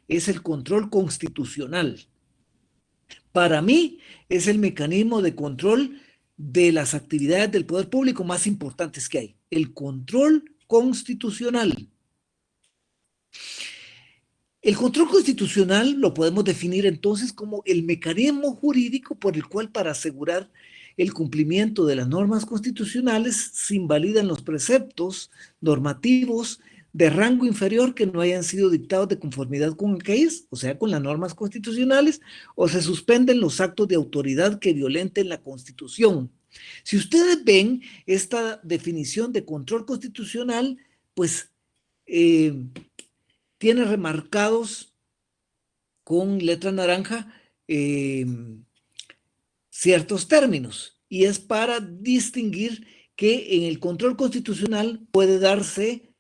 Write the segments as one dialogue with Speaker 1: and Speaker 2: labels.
Speaker 1: es el control constitucional. Para mí es el mecanismo de control de las actividades del poder público más importantes que hay. El control constitucional. El control constitucional lo podemos definir entonces como el mecanismo jurídico por el cual, para asegurar el cumplimiento de las normas constitucionales, se invalidan los preceptos normativos de rango inferior que no hayan sido dictados de conformidad con aquellas, o sea, con las normas constitucionales, o se suspenden los actos de autoridad que violenten la Constitución. Si ustedes ven esta definición de control constitucional, pues tiene remarcados con letra naranja ciertos términos, y es para distinguir que en el control constitucional puede darse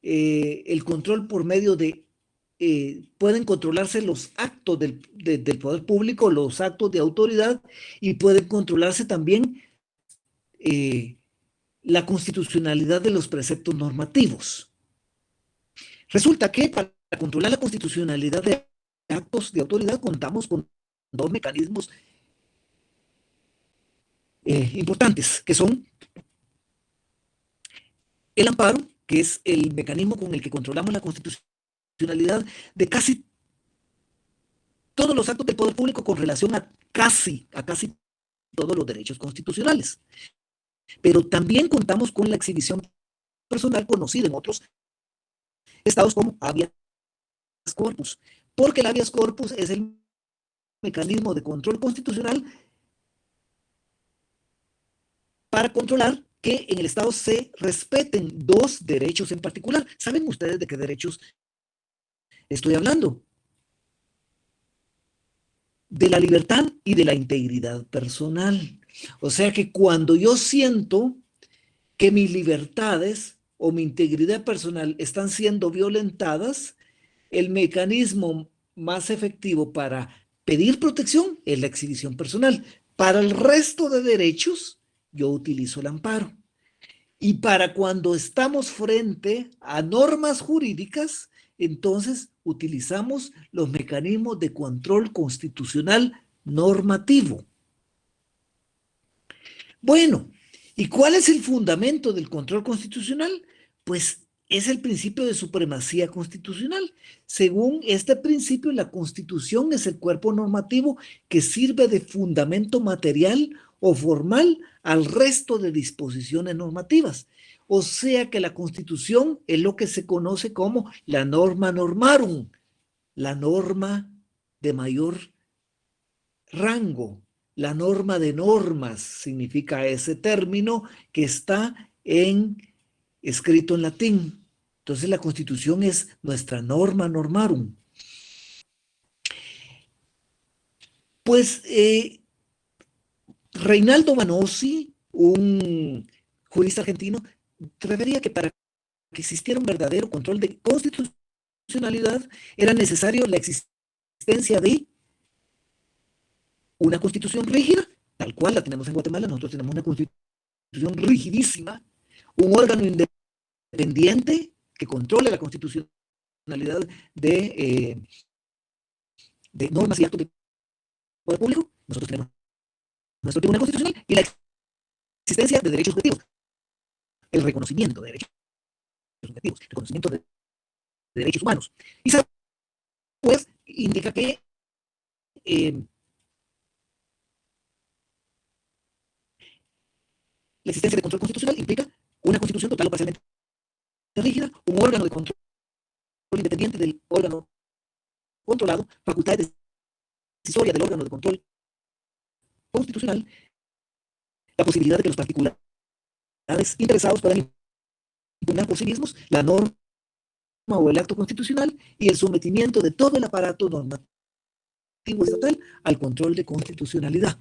Speaker 1: el control por medio de, pueden controlarse los actos del poder público, los actos de autoridad, y pueden controlarse también la constitucionalidad de los preceptos normativos. Resulta que para controlar la constitucionalidad de actos de autoridad contamos con dos mecanismos importantes, que son el amparo, que es el mecanismo con el que controlamos la constitucionalidad de casi todos los actos del poder público con relación a casi todos los derechos constitucionales. Pero también contamos con la exhibición personal conocida en otros estados como habeas corpus, porque el habeas corpus es el mecanismo de control constitucional para controlar que en el Estado se respeten dos derechos en particular. ¿Saben ustedes de qué derechos estoy hablando? De la libertad y de la integridad personal. O sea que cuando yo siento que mis libertades o mi integridad personal están siendo violentadas, el mecanismo más efectivo para pedir protección es la exhibición personal. Para el resto de derechos, yo utilizo el amparo. Y para cuando estamos frente a normas jurídicas, entonces utilizamos los mecanismos de control constitucional normativo. Bueno, ¿y cuál es el fundamento del control constitucional? Pues es el principio de supremacía constitucional. Según este principio, la Constitución es el cuerpo normativo que sirve de fundamento material o formal al resto de disposiciones normativas. O sea que la Constitución es lo que se conoce como la norma normarum, la norma de mayor rango, la norma de normas, significa ese término que está escrito en latín. Entonces la Constitución es nuestra norma normarum. Pues Reinaldo Manossi, un jurista argentino, refería que para que existiera un verdadero control de constitucionalidad era necesario la existencia de una constitución rígida, tal cual la tenemos en Guatemala. Nosotros tenemos una constitución rigidísima, un órgano independiente que controle la constitucionalidad de normas y actos de poder público. Nosotros tenemos nuestro Tribunal Constitucional y la existencia de derechos objetivos, el reconocimiento de derechos objetivos, el reconocimiento de derechos humanos. Y pues indica que la existencia de control constitucional implica una constitución total o parcialmente rígida, un órgano de control independiente del órgano controlado, facultades decisorias del órgano de control constitucional, la posibilidad de que los particulares interesados puedan impugnar por sí mismos la norma o el acto constitucional y el sometimiento de todo el aparato normativo estatal al control de constitucionalidad.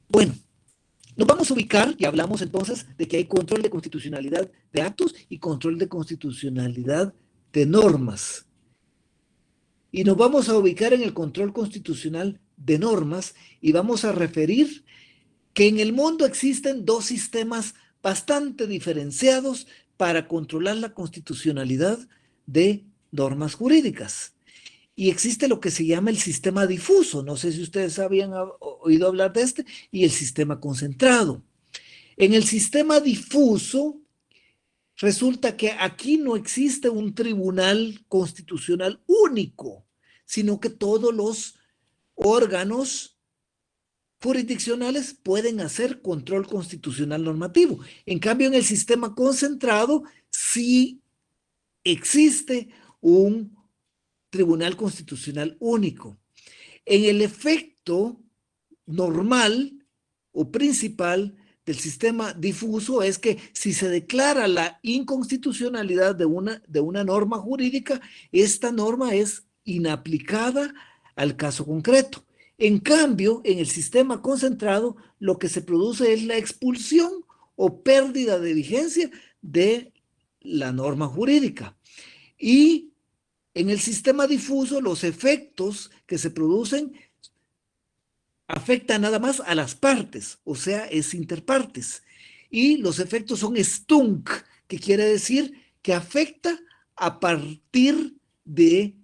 Speaker 1: Bueno, nos vamos a ubicar, ya hablamos entonces de que hay control de constitucionalidad de actos y control de constitucionalidad de normas. Y nos vamos a ubicar en el control constitucional de normas y vamos a referir que en el mundo existen dos sistemas bastante diferenciados para controlar la constitucionalidad de normas jurídicas. Y existe lo que se llama el sistema difuso, no sé si ustedes habían oído hablar de este, y el sistema concentrado. En el sistema difuso, resulta que aquí no existe un tribunal constitucional único, sino que todos los órganos jurisdiccionales pueden hacer control constitucional normativo. En cambio, en el sistema concentrado sí existe un tribunal constitucional único. En el efecto normal o principal del sistema difuso es que si se declara la inconstitucionalidad de una norma jurídica, esta norma es inaplicada al caso concreto. En cambio, en el sistema concentrado, lo que se produce es la expulsión o pérdida de vigencia de la norma jurídica. Y en el sistema difuso, los efectos que se producen afectan nada más a las partes, o sea, es interpartes. Y los efectos son stunk, que quiere decir que afecta a partir de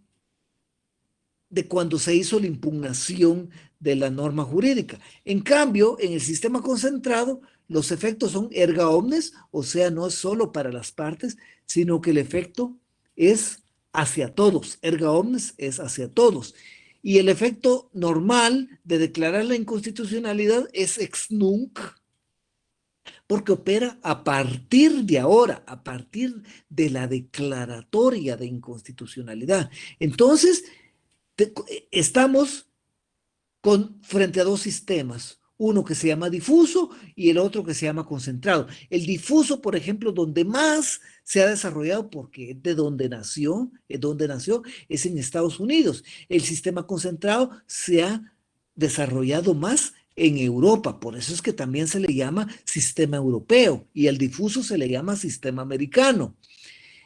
Speaker 1: cuando se hizo la impugnación de la norma jurídica. En cambio, en el sistema concentrado, los efectos son erga omnes, o sea, no es solo para las partes, sino que el efecto es hacia todos. Erga omnes es hacia todos. Y el efecto normal de declarar la inconstitucionalidad es ex nunc, porque opera a partir de ahora, a partir de la declaratoria de inconstitucionalidad. Entonces, estamos frente a dos sistemas, uno que se llama difuso y el otro que se llama concentrado. El difuso, por ejemplo, donde más se ha desarrollado, porque es de donde nació, es en Estados Unidos. El sistema concentrado se ha desarrollado más en Europa, por eso es que también se le llama sistema europeo y el difuso se le llama sistema americano.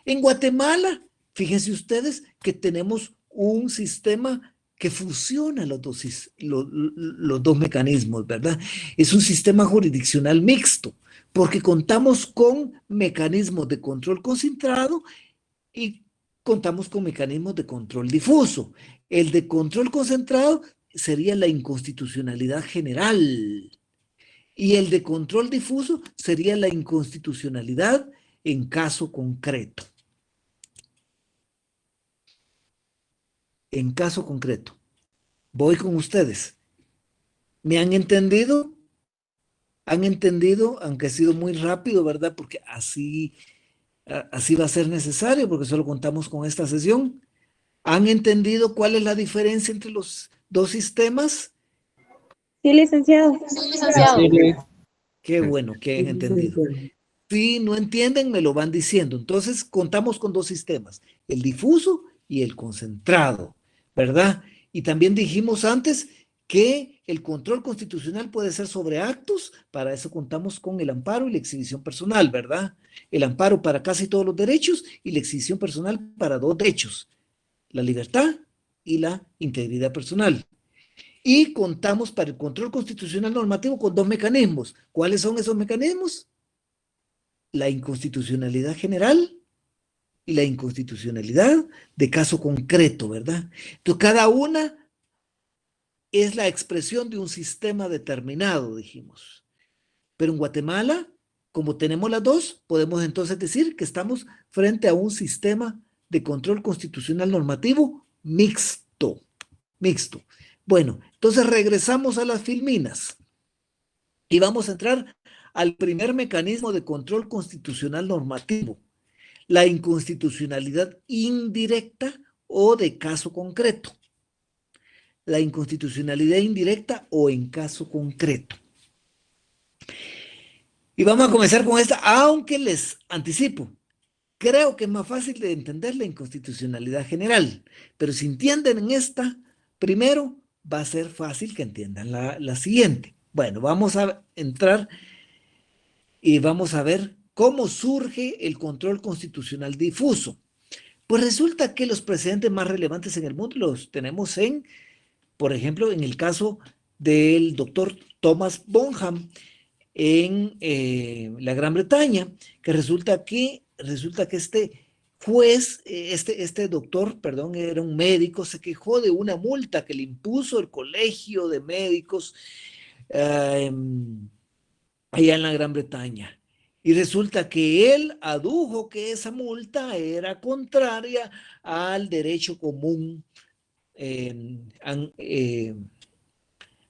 Speaker 1: En Guatemala, fíjense ustedes que tenemos un sistema que fusiona los dos mecanismos, ¿verdad? Es un sistema jurisdiccional mixto, porque contamos con mecanismos de control concentrado y contamos con mecanismos de control difuso. El de control concentrado sería la inconstitucionalidad general y el de control difuso sería la inconstitucionalidad en caso concreto. En caso concreto. Voy con ustedes. ¿Me han entendido? ¿Han entendido? Aunque ha sido muy rápido, ¿verdad? Porque así va a ser necesario, porque solo contamos con esta sesión. ¿Han entendido cuál es la diferencia entre los dos sistemas?
Speaker 2: Sí, licenciado.
Speaker 3: Sí, licenciado.
Speaker 1: Qué bueno que han entendido. Si no entienden, me lo van diciendo. Entonces, contamos con dos sistemas, el difuso y el concentrado, ¿verdad? Y también dijimos antes que el control constitucional puede ser sobre actos, para eso contamos con el amparo y la exhibición personal, ¿verdad? El amparo para casi todos los derechos y la exhibición personal para dos derechos, la libertad y la integridad personal. Y contamos para el control constitucional normativo con dos mecanismos. ¿Cuáles son esos mecanismos? La inconstitucionalidad general y la inconstitucionalidad de caso concreto, ¿verdad? Entonces, cada una es la expresión de un sistema determinado, dijimos. Pero en Guatemala, como tenemos las dos, podemos entonces decir que estamos frente a un sistema de control constitucional normativo mixto. Mixto. Bueno, entonces regresamos a las filminas y vamos a entrar al primer mecanismo de control constitucional normativo, la inconstitucionalidad indirecta o de caso concreto. La inconstitucionalidad indirecta o en caso concreto. Y vamos a comenzar con esta, aunque les anticipo, creo que es más fácil de entender la inconstitucionalidad general, pero si entienden en esta, primero va a ser fácil que entiendan la siguiente. Bueno, vamos a entrar y vamos a ver cómo surge el control constitucional difuso. Pues resulta que los precedentes más relevantes en el mundo los tenemos por ejemplo, en el caso del doctor Thomas Bonham en la Gran Bretaña, que resulta que resulta que este juez, este doctor, perdón, era un médico, se quejó de una multa que le impuso el Colegio de Médicos eh, allá en la Gran Bretaña. Y resulta que él adujo que esa multa era contraria al derecho común, eh, eh,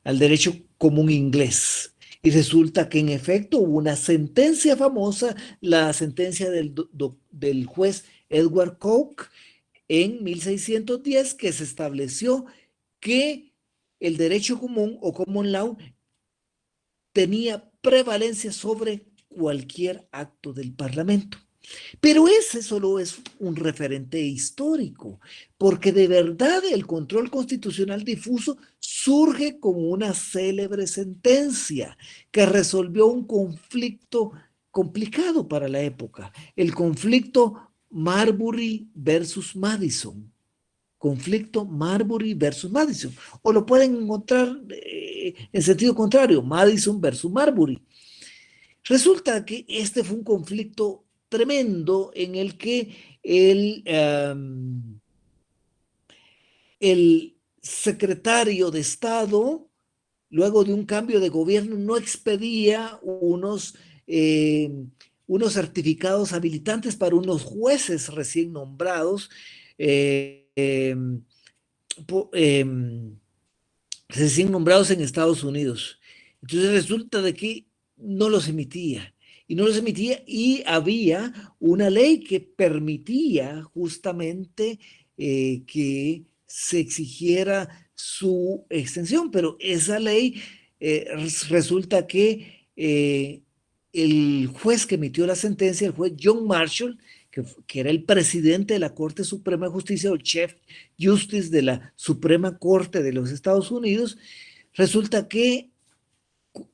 Speaker 1: al derecho común inglés. Y resulta que en efecto hubo una sentencia famosa, la sentencia del juez Edward Coke en 1610, que se estableció que el derecho común o common law tenía prevalencia sobre cualquier acto del Parlamento. Pero ese solo es un referente histórico, porque de verdad el control constitucional difuso surge como una célebre sentencia que resolvió un conflicto complicado para la época, el conflicto Marbury versus Madison. Conflicto Marbury versus Madison, o lo pueden encontrar en sentido contrario, Madison versus Marbury. Resulta que este fue un conflicto tremendo en el que el secretario de Estado, luego de un cambio de gobierno, no expedía unos certificados habilitantes para unos jueces recién nombrados, recién nombrados en Estados Unidos. Entonces resulta de que no los emitía. Y no los emitía y había una ley que permitía justamente que se exigiera su extensión, pero esa ley resulta que el juez que emitió la sentencia, el juez John Marshall, que era el presidente de la Corte Suprema de Justicia, o Chief Justice de la Suprema Corte de los Estados Unidos, resulta que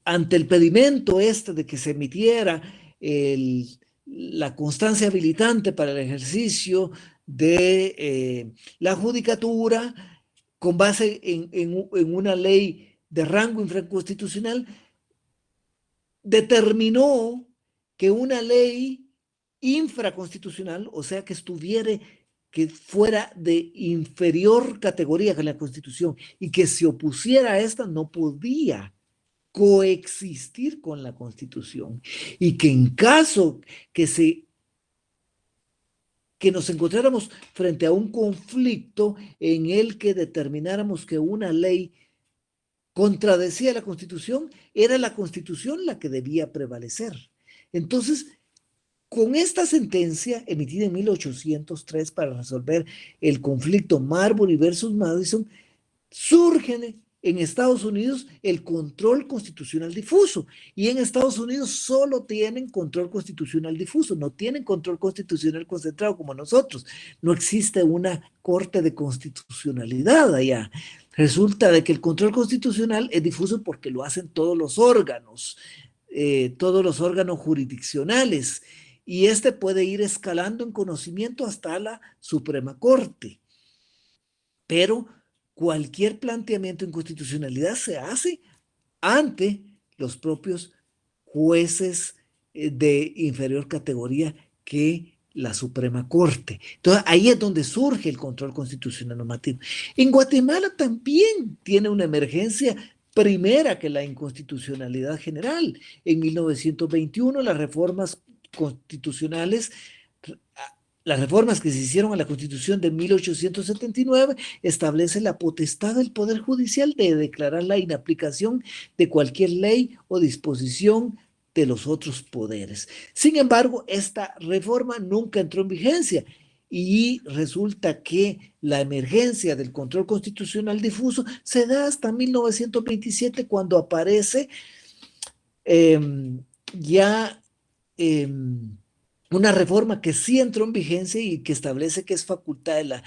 Speaker 1: ante el pedimento de que se emitiera la constancia habilitante para el ejercicio de la judicatura con base en una ley de rango infraconstitucional, determinó que una ley infraconstitucional, o sea, que fuera de inferior categoría que la Constitución y que se opusiera a esta, no podía coexistir con la Constitución, y que en caso que nos encontráramos frente a un conflicto en el que determináramos que una ley contradecía la Constitución, era la Constitución la que debía prevalecer. Entonces, con esta sentencia emitida en 1803 para resolver el conflicto Marbury versus Madison, surge en Estados Unidos el control constitucional difuso. Y en Estados Unidos solo tienen control constitucional difuso, no tienen control constitucional concentrado como nosotros. No existe una corte de constitucionalidad allá. Resulta de que el control constitucional es difuso porque lo hacen todos los órganos jurisdiccionales. Y este puede ir escalando en conocimiento hasta la Suprema Corte. Pero cualquier planteamiento de inconstitucionalidad se hace ante los propios jueces de inferior categoría que la Suprema Corte. Entonces, ahí es donde surge el control constitucional normativo. En Guatemala también tiene una emergencia primera que la inconstitucionalidad general. En 1921, las reformas constitucionales, las reformas que se hicieron a la Constitución de 1879 establecen la potestad del Poder Judicial de declarar la inaplicación de cualquier ley o disposición de los otros poderes. Sin embargo, esta reforma nunca entró en vigencia y resulta que la emergencia del control constitucional difuso se da hasta 1927, cuando aparece ya una reforma que sí entró en vigencia y que establece que es facultad de la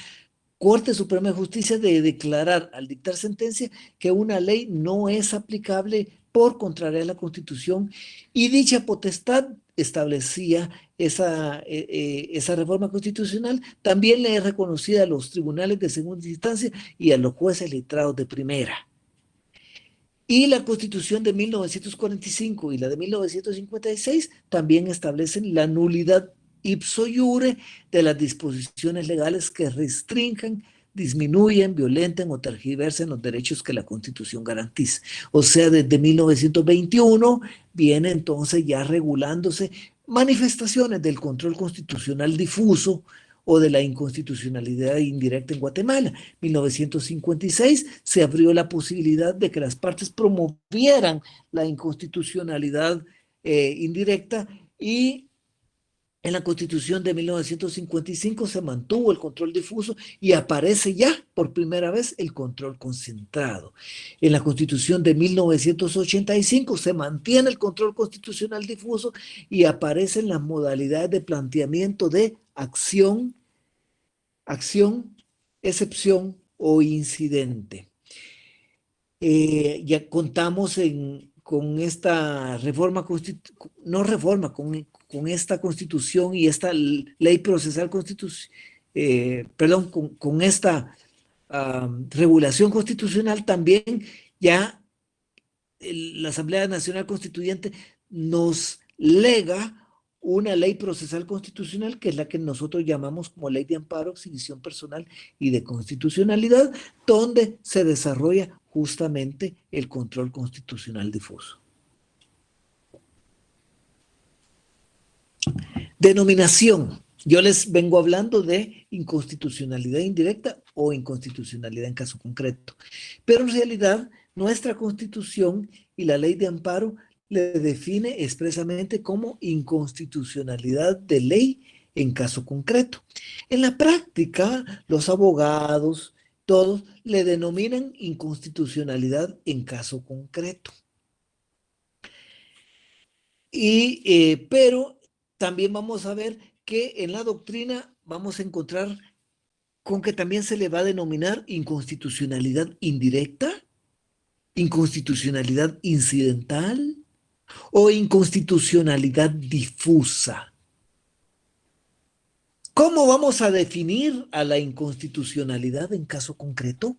Speaker 1: Corte Suprema de Justicia de declarar al dictar sentencia que una ley no es aplicable por contrariar la Constitución, y dicha potestad establecía esa reforma constitucional. También le es reconocida a los tribunales de segunda instancia y a los jueces letrados de primera. Y la Constitución de 1945 y la de 1956 también establecen la nulidad ipso iure de las disposiciones legales que restrinjan, disminuyen, violenten o tergiversen los derechos que la Constitución garantiza. O sea, desde 1921 viene entonces ya regulándose manifestaciones del control constitucional difuso o de la inconstitucionalidad indirecta en Guatemala. 1956 se abrió la posibilidad de que las partes promovieran la inconstitucionalidad indirecta, y en la Constitución de 1955 se mantuvo el control difuso y aparece ya por primera vez el control concentrado. En la Constitución de 1985 se mantiene el control constitucional difuso y aparecen las modalidades de planteamiento de acción, excepción o incidente. Ya contamos con esta reforma, no reforma, con esta constitución y esta ley procesal con esta regulación constitucional también. Ya la Asamblea Nacional Constituyente nos lega una ley procesal constitucional, que es la que nosotros llamamos como ley de amparo, exhibición personal y de constitucionalidad, donde se desarrolla justamente el control constitucional difuso. Denominación. Yo les vengo hablando de inconstitucionalidad indirecta o inconstitucionalidad en caso concreto, pero en realidad nuestra Constitución y la ley de amparo le define expresamente como inconstitucionalidad de ley en caso concreto. En la práctica, los abogados, todos le denominan inconstitucionalidad en caso concreto. Pero también vamos a ver que en la doctrina vamos a encontrar con que también se le va a denominar inconstitucionalidad indirecta, inconstitucionalidad incidental o inconstitucionalidad difusa. ¿Cómo vamos a definir a la inconstitucionalidad en caso concreto?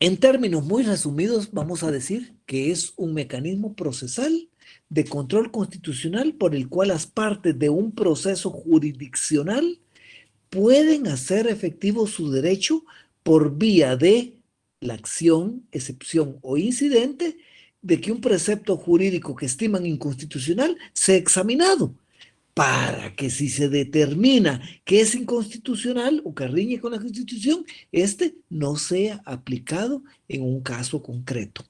Speaker 1: En términos muy resumidos, vamos a decir que es un mecanismo procesal de control constitucional por el cual las partes de un proceso jurisdiccional pueden hacer efectivo su derecho por vía de la acción, excepción o incidente de que un precepto jurídico que estiman inconstitucional sea examinado, para que si se determina que es inconstitucional o que riñe con la Constitución, este no sea aplicado en un caso concreto.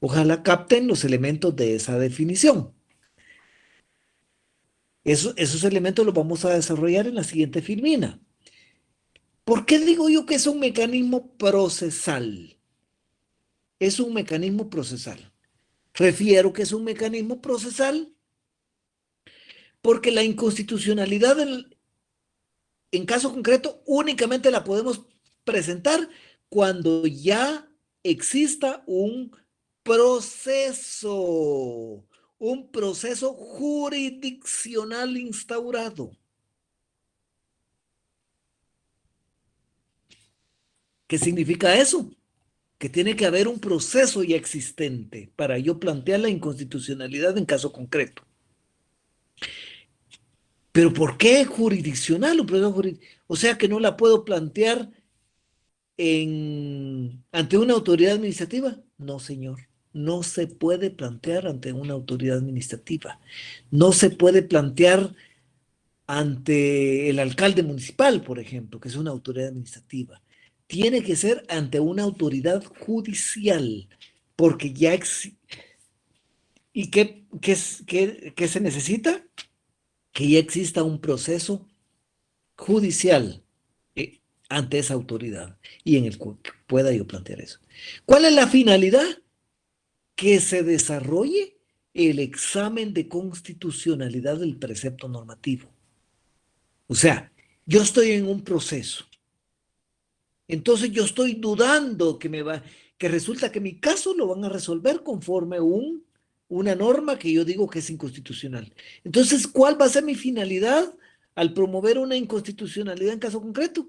Speaker 1: Ojalá capten los elementos de esa definición. Esos elementos los vamos a desarrollar en la siguiente filmina. ¿Por qué digo yo que es un mecanismo procesal? Es un mecanismo procesal. Refiero que es un mecanismo procesal porque la inconstitucionalidad en caso concreto únicamente la podemos presentar cuando ya exista un proceso jurisdiccional instaurado. ¿Qué significa eso? Que tiene que haber un proceso ya existente para yo plantear la inconstitucionalidad en caso concreto. ¿Pero por qué jurisdiccional? O sea que no la puedo plantear ante una autoridad administrativa. No, señor. No se puede plantear ante una autoridad administrativa. No se puede plantear ante el alcalde municipal, por ejemplo, que es una autoridad administrativa. Tiene que ser ante una autoridad judicial, porque ya existe. ¿Y qué se necesita? Que ya exista un proceso judicial ante esa autoridad y en el que pueda yo plantear eso. ¿Cuál es la finalidad? Que se desarrolle el examen de constitucionalidad del precepto normativo. O sea, yo estoy en un proceso. Entonces yo estoy dudando que resulta que mi caso lo van a resolver conforme una norma que yo digo que es inconstitucional. Entonces, ¿cuál va a ser mi finalidad al promover una inconstitucionalidad en caso concreto?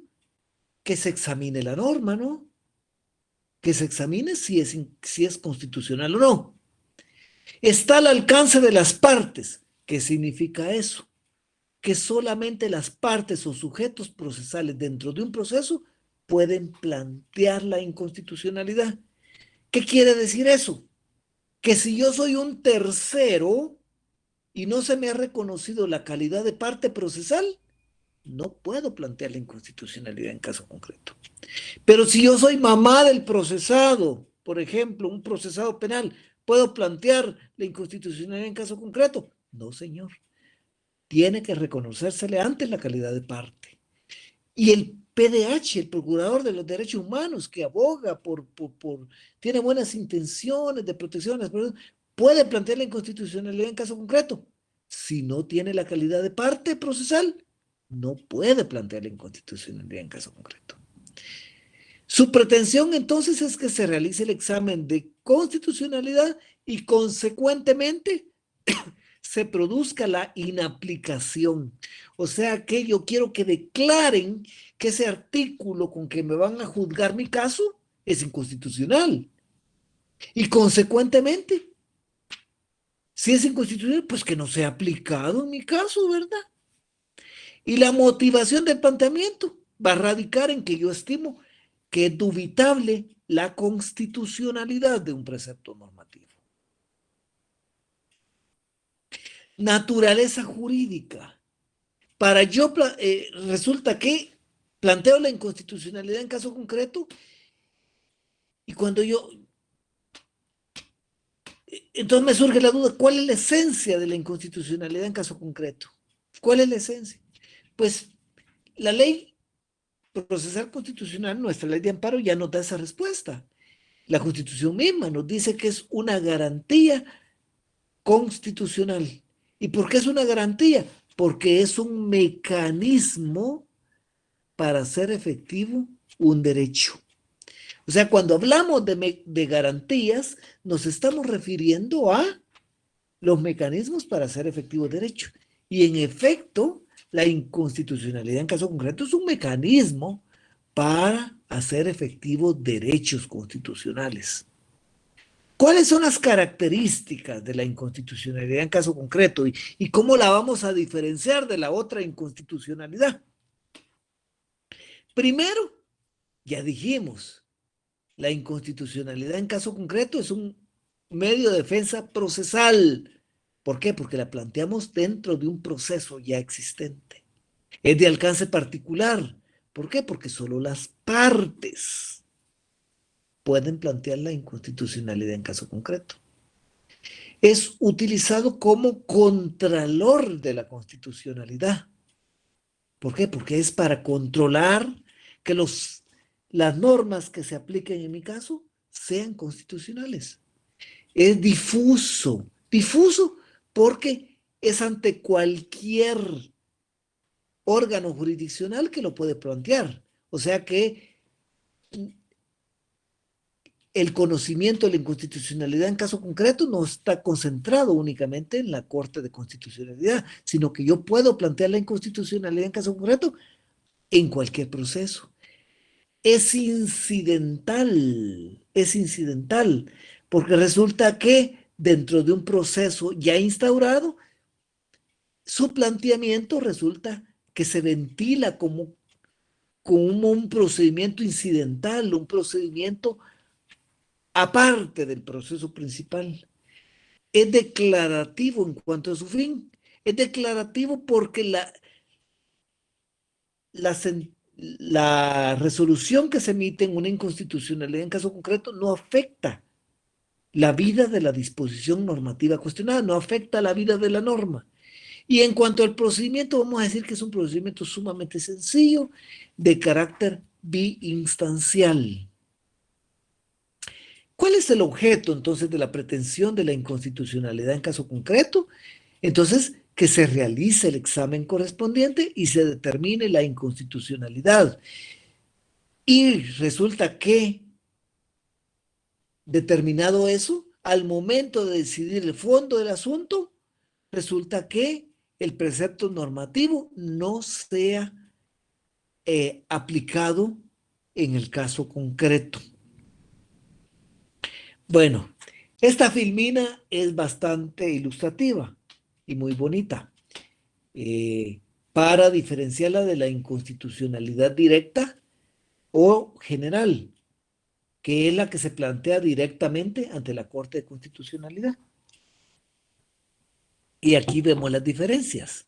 Speaker 1: Que se examine la norma, ¿no? que se examine si es constitucional o no. Está al alcance de las partes. ¿Qué significa eso? Que solamente las partes o sujetos procesales dentro de un proceso pueden plantear la inconstitucionalidad. ¿Qué quiere decir eso? Que si yo soy un tercero y no se me ha reconocido la calidad de parte procesal, no puedo plantear la inconstitucionalidad en caso concreto. Pero si yo soy mamá del procesado, por ejemplo, un procesado penal, ¿puedo plantear la inconstitucionalidad en caso concreto? No, señor. Tiene que reconocérsele antes la calidad de parte. Y el PDH, el Procurador de los Derechos Humanos, que aboga tiene buenas intenciones de protección a las personas, puede plantear la inconstitucionalidad en caso concreto. Si no tiene la calidad de parte procesal, no puede plantear la inconstitucionalidad en caso concreto. Su pretensión entonces es que se realice el examen de constitucionalidad y consecuentemente se produzca la inaplicación. O sea que yo quiero que declaren que ese artículo con que me van a juzgar mi caso es inconstitucional. Y consecuentemente, si es inconstitucional, pues que no sea aplicado en mi caso, ¿verdad? Y la motivación del planteamiento va a radicar en que yo estimo que es dubitable la constitucionalidad de un precepto normativo. Naturaleza jurídica. Para yo, resulta que planteo la inconstitucionalidad en caso concreto y cuando yo, entonces me surge la duda, ¿cuál es la esencia de la inconstitucionalidad en caso concreto? ¿Cuál es la esencia? Pues la ley procesal constitucional, nuestra ley de amparo ya nos da esa respuesta. La Constitución misma nos dice que es una garantía constitucional. ¿Y por qué es una garantía? Porque es un mecanismo para hacer efectivo un derecho. O sea, cuando hablamos de garantías, nos estamos refiriendo a los mecanismos para hacer efectivo derecho. Y en efecto, la inconstitucionalidad en caso concreto es un mecanismo para hacer efectivos derechos constitucionales. ¿Cuáles son las características de la inconstitucionalidad en caso concreto y cómo la vamos a diferenciar de la otra inconstitucionalidad? Primero, ya dijimos, la inconstitucionalidad en caso concreto es un medio de defensa procesal. ¿Por qué? Porque la planteamos dentro de un proceso ya existente. Es de alcance particular. ¿Por qué? Porque solo las partes pueden plantear la inconstitucionalidad en caso concreto. Es utilizado como contralor de la constitucionalidad. ¿Por qué? Porque es para controlar que las normas que se apliquen en mi caso sean constitucionales. Es difuso porque es ante cualquier órgano jurisdiccional que lo puede plantear. O sea que el conocimiento de la inconstitucionalidad en caso concreto no está concentrado únicamente en la Corte de Constitucionalidad, sino que yo puedo plantear la inconstitucionalidad en caso concreto en cualquier proceso. Es incidental, porque resulta que dentro de un proceso ya instaurado, su planteamiento resulta que se ventila como un procedimiento incidental, un procedimiento aparte del proceso principal. Es declarativo en cuanto a su fin. Es declarativo porque la resolución que se emite en una inconstitucionalidad en caso concreto no afecta la vida de la disposición normativa cuestionada, no afecta la vida de la norma. Y en cuanto al procedimiento, vamos a decir que es un procedimiento sumamente sencillo, de carácter biinstancial. ¿Cuál es el objeto entonces de la pretensión de la inconstitucionalidad en caso concreto? Entonces, que se realice el examen correspondiente y se determine la inconstitucionalidad. Y resulta que, determinado eso, al momento de decidir el fondo del asunto, resulta que el precepto normativo no sea aplicado en el caso concreto. Bueno, esta filmina es bastante ilustrativa y muy bonita para diferenciarla de la inconstitucionalidad directa o general, que es la que se plantea directamente ante la Corte de Constitucionalidad. Y aquí vemos las diferencias.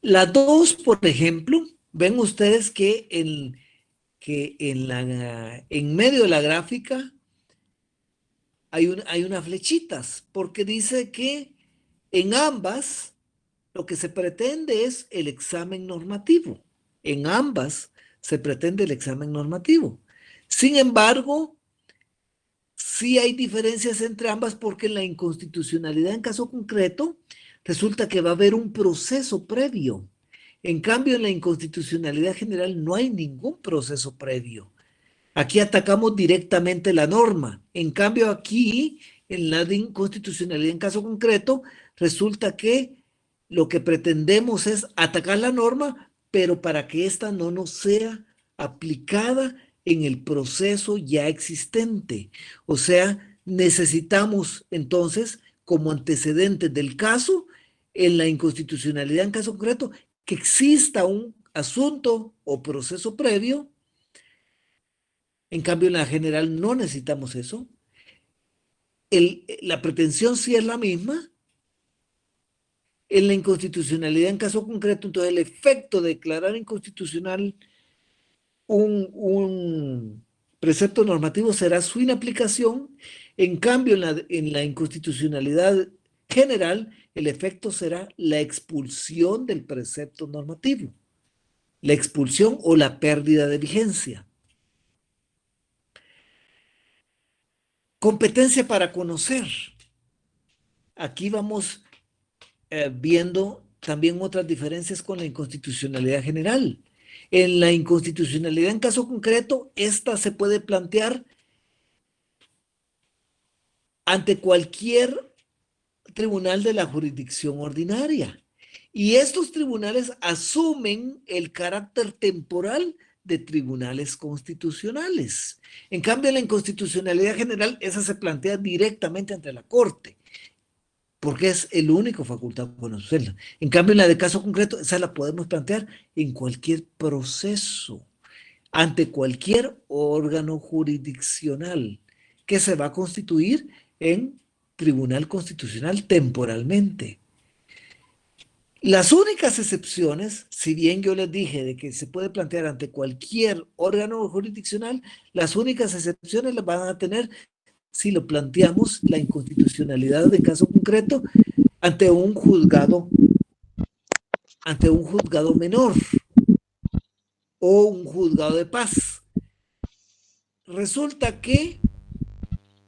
Speaker 1: Las dos, por ejemplo, ven ustedes que en medio de la gráfica hay unas flechitas, porque dice que en ambas lo que se pretende es el examen normativo. En ambas se pretende el examen normativo. Sin embargo, sí hay diferencias entre ambas porque en la inconstitucionalidad en caso concreto resulta que va a haber un proceso previo. En cambio, en la inconstitucionalidad general no hay ningún proceso previo. Aquí atacamos directamente la norma. En cambio, aquí, en la inconstitucionalidad en caso concreto, resulta que lo que pretendemos es atacar la norma, pero para que ésta no nos sea aplicada en el proceso ya existente. O sea, necesitamos entonces, como antecedente del caso, en la inconstitucionalidad en caso concreto, que exista un asunto o proceso previo. En cambio, en la general no necesitamos eso. La pretensión sí es la misma. En la inconstitucionalidad en caso concreto, entonces el efecto de declarar inconstitucional un precepto normativo será su inaplicación. En cambio, en la inconstitucionalidad general, el efecto será la expulsión del precepto normativo, la expulsión o la pérdida de vigencia. Competencia para conocer. Aquí vamos viendo también otras diferencias con la inconstitucionalidad general. En la inconstitucionalidad en caso concreto, esta se puede plantear ante cualquier tribunal de la jurisdicción ordinaria. Y estos tribunales asumen el carácter temporal de tribunales constitucionales. En cambio, en la inconstitucionalidad general, esa se plantea directamente ante la Corte, porque es el único facultado conocerla. En cambio, en la de caso concreto, esa la podemos plantear en cualquier proceso, ante cualquier órgano jurisdiccional que se va a constituir en Tribunal Constitucional temporalmente. Las únicas excepciones, si bien yo les dije de que se puede plantear ante cualquier órgano jurisdiccional, las únicas excepciones las van a tener si lo planteamos la inconstitucionalidad de caso concreto ante un juzgado menor o un juzgado de paz. Resulta que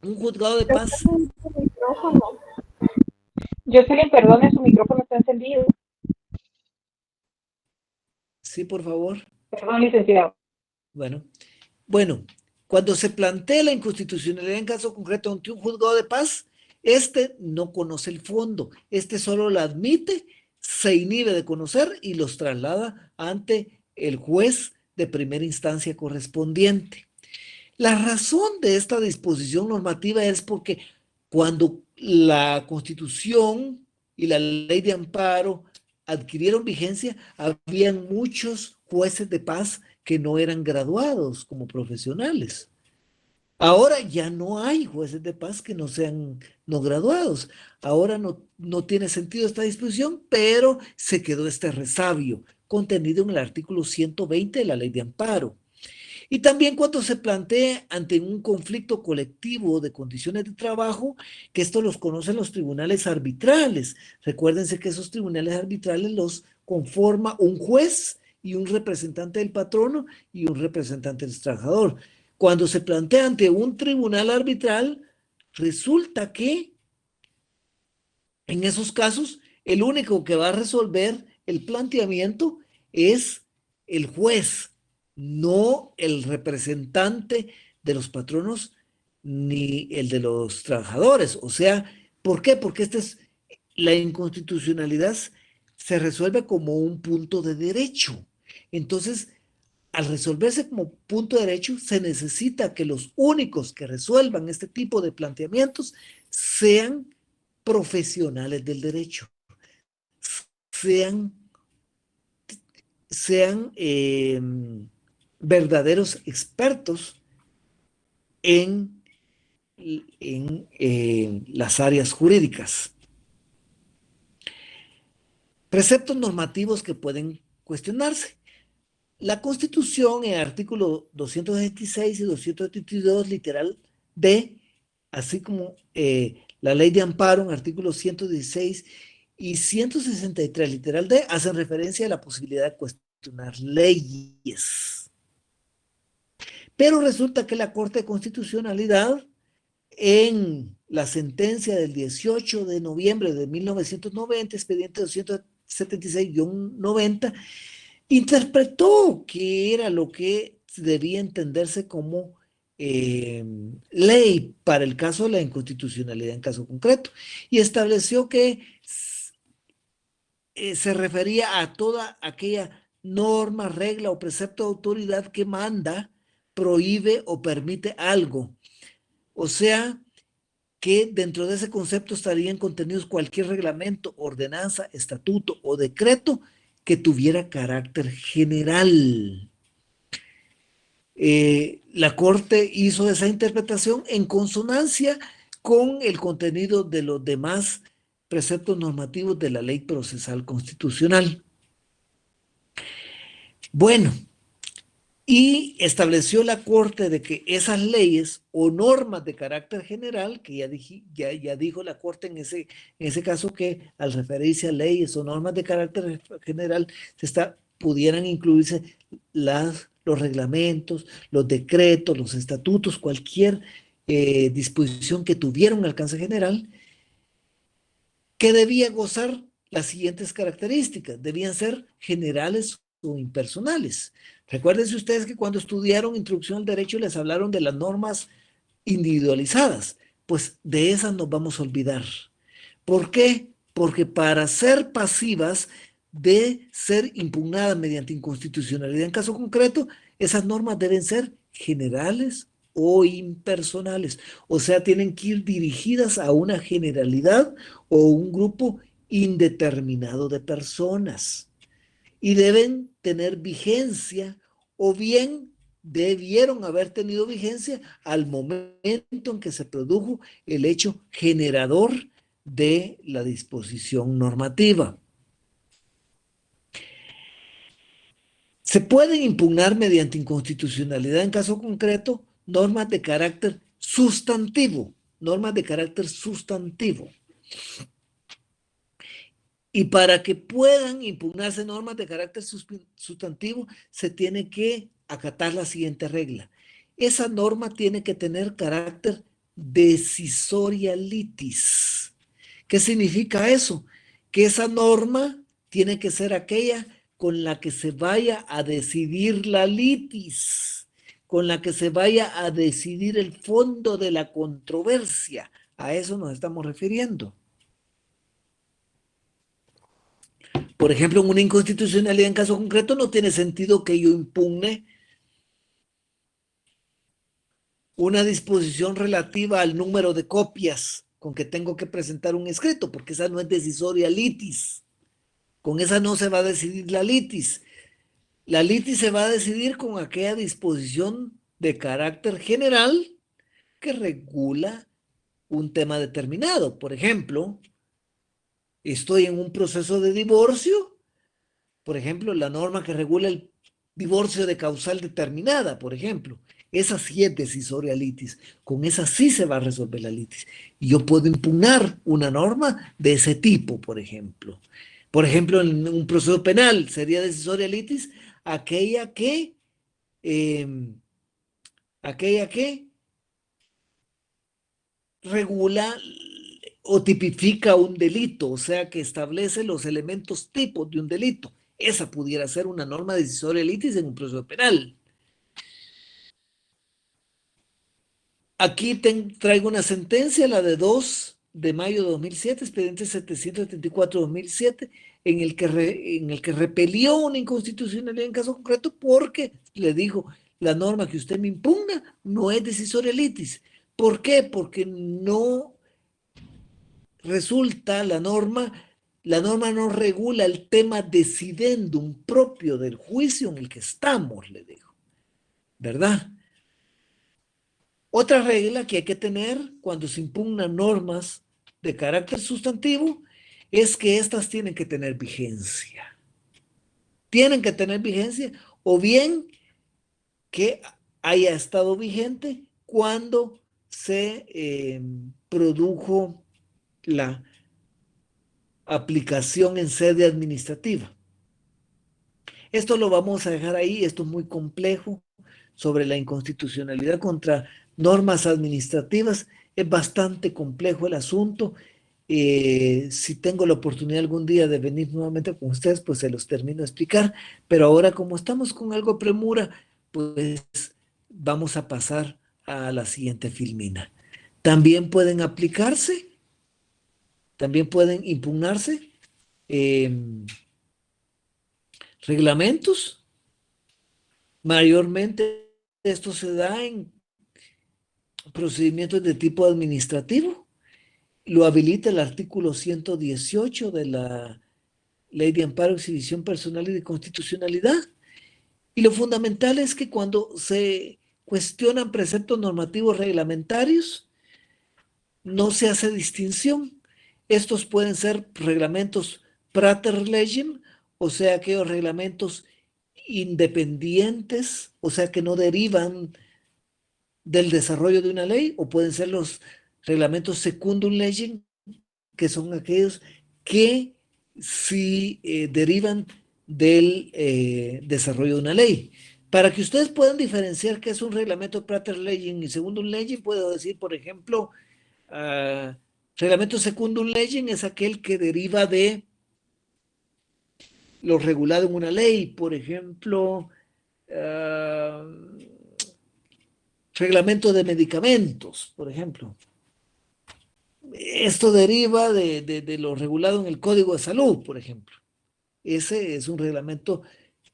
Speaker 1: un juzgado de paz.
Speaker 2: Jocelyn, perdone, su micrófono está encendido.
Speaker 1: Sí, por favor.
Speaker 2: Perdón, licenciado.
Speaker 1: Bueno, cuando se plantea la inconstitucionalidad en caso concreto ante un juzgado de paz, este no conoce el fondo, este solo la admite, se inhibe de conocer y los traslada ante el juez de primera instancia correspondiente. La razón de esta disposición normativa es porque cuando la Constitución y la Ley de Amparo adquirieron vigencia, habían muchos jueces de paz que no eran graduados como profesionales. Ahora ya no hay jueces de paz que no sean no graduados. Ahora no tiene sentido esta disposición, pero se quedó este resabio contenido en el artículo 120 de la Ley de Amparo. Y también cuando se plantea ante un conflicto colectivo de condiciones de trabajo, que esto los conocen los tribunales arbitrales. Recuérdense que esos tribunales arbitrales los conforma un juez y un representante del patrono y un representante del trabajador. Cuando se plantea ante un tribunal arbitral, resulta que en esos casos el único que va a resolver el planteamiento es el juez, no el representante de los patronos ni el de los trabajadores. O sea, ¿por qué? Porque la inconstitucionalidad se resuelve como un punto de derecho. Entonces, al resolverse como punto de derecho, se necesita que los únicos que resuelvan este tipo de planteamientos sean profesionales del derecho, sean verdaderos expertos en las áreas jurídicas. Preceptos normativos que pueden cuestionarse. La Constitución, en el artículo 226 y 232, literal D, así como la Ley de Amparo, en artículo 116 y 163, literal D, hacen referencia a la posibilidad de cuestionar leyes. Pero resulta que la Corte de Constitucionalidad, en la sentencia del 18 de noviembre de 1990, expediente 276-90, interpretó que era lo que debía entenderse como ley para el caso de la inconstitucionalidad en caso concreto, y estableció que se refería a toda aquella norma, regla o precepto de autoridad que manda, prohíbe o permite algo. O sea, que dentro de ese concepto estarían contenidos cualquier reglamento, ordenanza, estatuto o decreto que tuviera carácter general. La Corte hizo esa interpretación en consonancia con el contenido de los demás preceptos normativos de la Ley Procesal Constitucional. Bueno, y estableció la Corte de que esas leyes o normas de carácter general, que ya dijo la Corte en ese caso que al referirse a leyes o normas de carácter general pudieran incluirse los reglamentos, los decretos, los estatutos, cualquier disposición que tuviera un alcance general, que debía gozar las siguientes características. Debían ser generales o impersonales. Recuérdense ustedes que cuando estudiaron Introducción al Derecho les hablaron de las normas individualizadas. Pues de esas nos vamos a olvidar. ¿Por qué? Porque para ser pasivas de ser impugnadas mediante inconstitucionalidad en caso concreto, esas normas deben ser generales o impersonales. O sea, tienen que ir dirigidas a una generalidad o un grupo indeterminado de personas. Y deben tener vigencia, o bien debieron haber tenido vigencia al momento en que se produjo el hecho generador de la disposición normativa. Se pueden impugnar mediante inconstitucionalidad en caso concreto normas de carácter sustantivo, Y para que puedan impugnarse normas de carácter sustantivo, se tiene que acatar la siguiente regla. Esa norma tiene que tener carácter decisoria litis. ¿Qué significa eso? Que esa norma tiene que ser aquella con la que se vaya a decidir la litis, con la que se vaya a decidir el fondo de la controversia. A eso nos estamos refiriendo. Por ejemplo, en una inconstitucionalidad en caso concreto no tiene sentido que yo impugne una disposición relativa al número de copias con que tengo que presentar un escrito, porque esa no es decisoria litis. Con esa no se va a decidir la litis. La litis se va a decidir con aquella disposición de carácter general que regula un tema determinado. Por ejemplo, estoy en un proceso de divorcio. Por ejemplo, la norma que regula el divorcio de causal determinada, por ejemplo. Esa sí es decisoria litis. Con esa sí se va a resolver la litis. Y yo puedo impugnar una norma de ese tipo, por ejemplo. Por ejemplo, en un proceso penal sería decisoria litis aquella que regula o tipifica un delito, o sea, que establece los elementos tipos de un delito. Esa pudiera ser una norma decisoria litis en un proceso penal. Aquí traigo una sentencia, la de 2 de mayo de 2007, expediente 774-2007, en el que repelió una inconstitucionalidad en caso concreto porque le dijo, la norma que usted me impugna no es decisoria litis. ¿Por qué? Porque no resulta la norma no regula el tema decidendum propio del juicio en el que estamos, le digo, ¿verdad? Otra regla que hay que tener cuando se impugnan normas de carácter sustantivo es que éstas tienen que tener vigencia. Tienen que tener vigencia o bien que haya estado vigente cuando se produjo la aplicación en sede administrativa. Esto lo vamos a dejar ahí, esto es muy complejo, sobre la inconstitucionalidad contra normas administrativas. Es bastante complejo el asunto. Si tengo la oportunidad algún día de venir nuevamente con ustedes, pues se los termino de explicar. Pero ahora, como estamos con algo de premura, pues vamos a pasar a la siguiente filmina. También pueden aplicarse, también pueden impugnarse reglamentos. Mayormente esto se da en procedimientos de tipo administrativo. Lo habilita el artículo 118 de la Ley de Amparo, Exhibición Personal y de Constitucionalidad. Y lo fundamental es que cuando se cuestionan preceptos normativos reglamentarios, no se hace distinción. Estos pueden ser reglamentos prater legem, o sea, aquellos reglamentos independientes, o sea, que no derivan del desarrollo de una ley, o pueden ser los reglamentos secundum legem, que son aquellos que sí derivan del desarrollo de una ley. Para que ustedes puedan diferenciar qué es un reglamento prater legem y secundum legem, puedo decir, por ejemplo, reglamento secundum legem es aquel que deriva de lo regulado en una ley, por ejemplo, reglamento de medicamentos, por ejemplo. Esto deriva de lo regulado en el Código de Salud, por ejemplo. Ese es un reglamento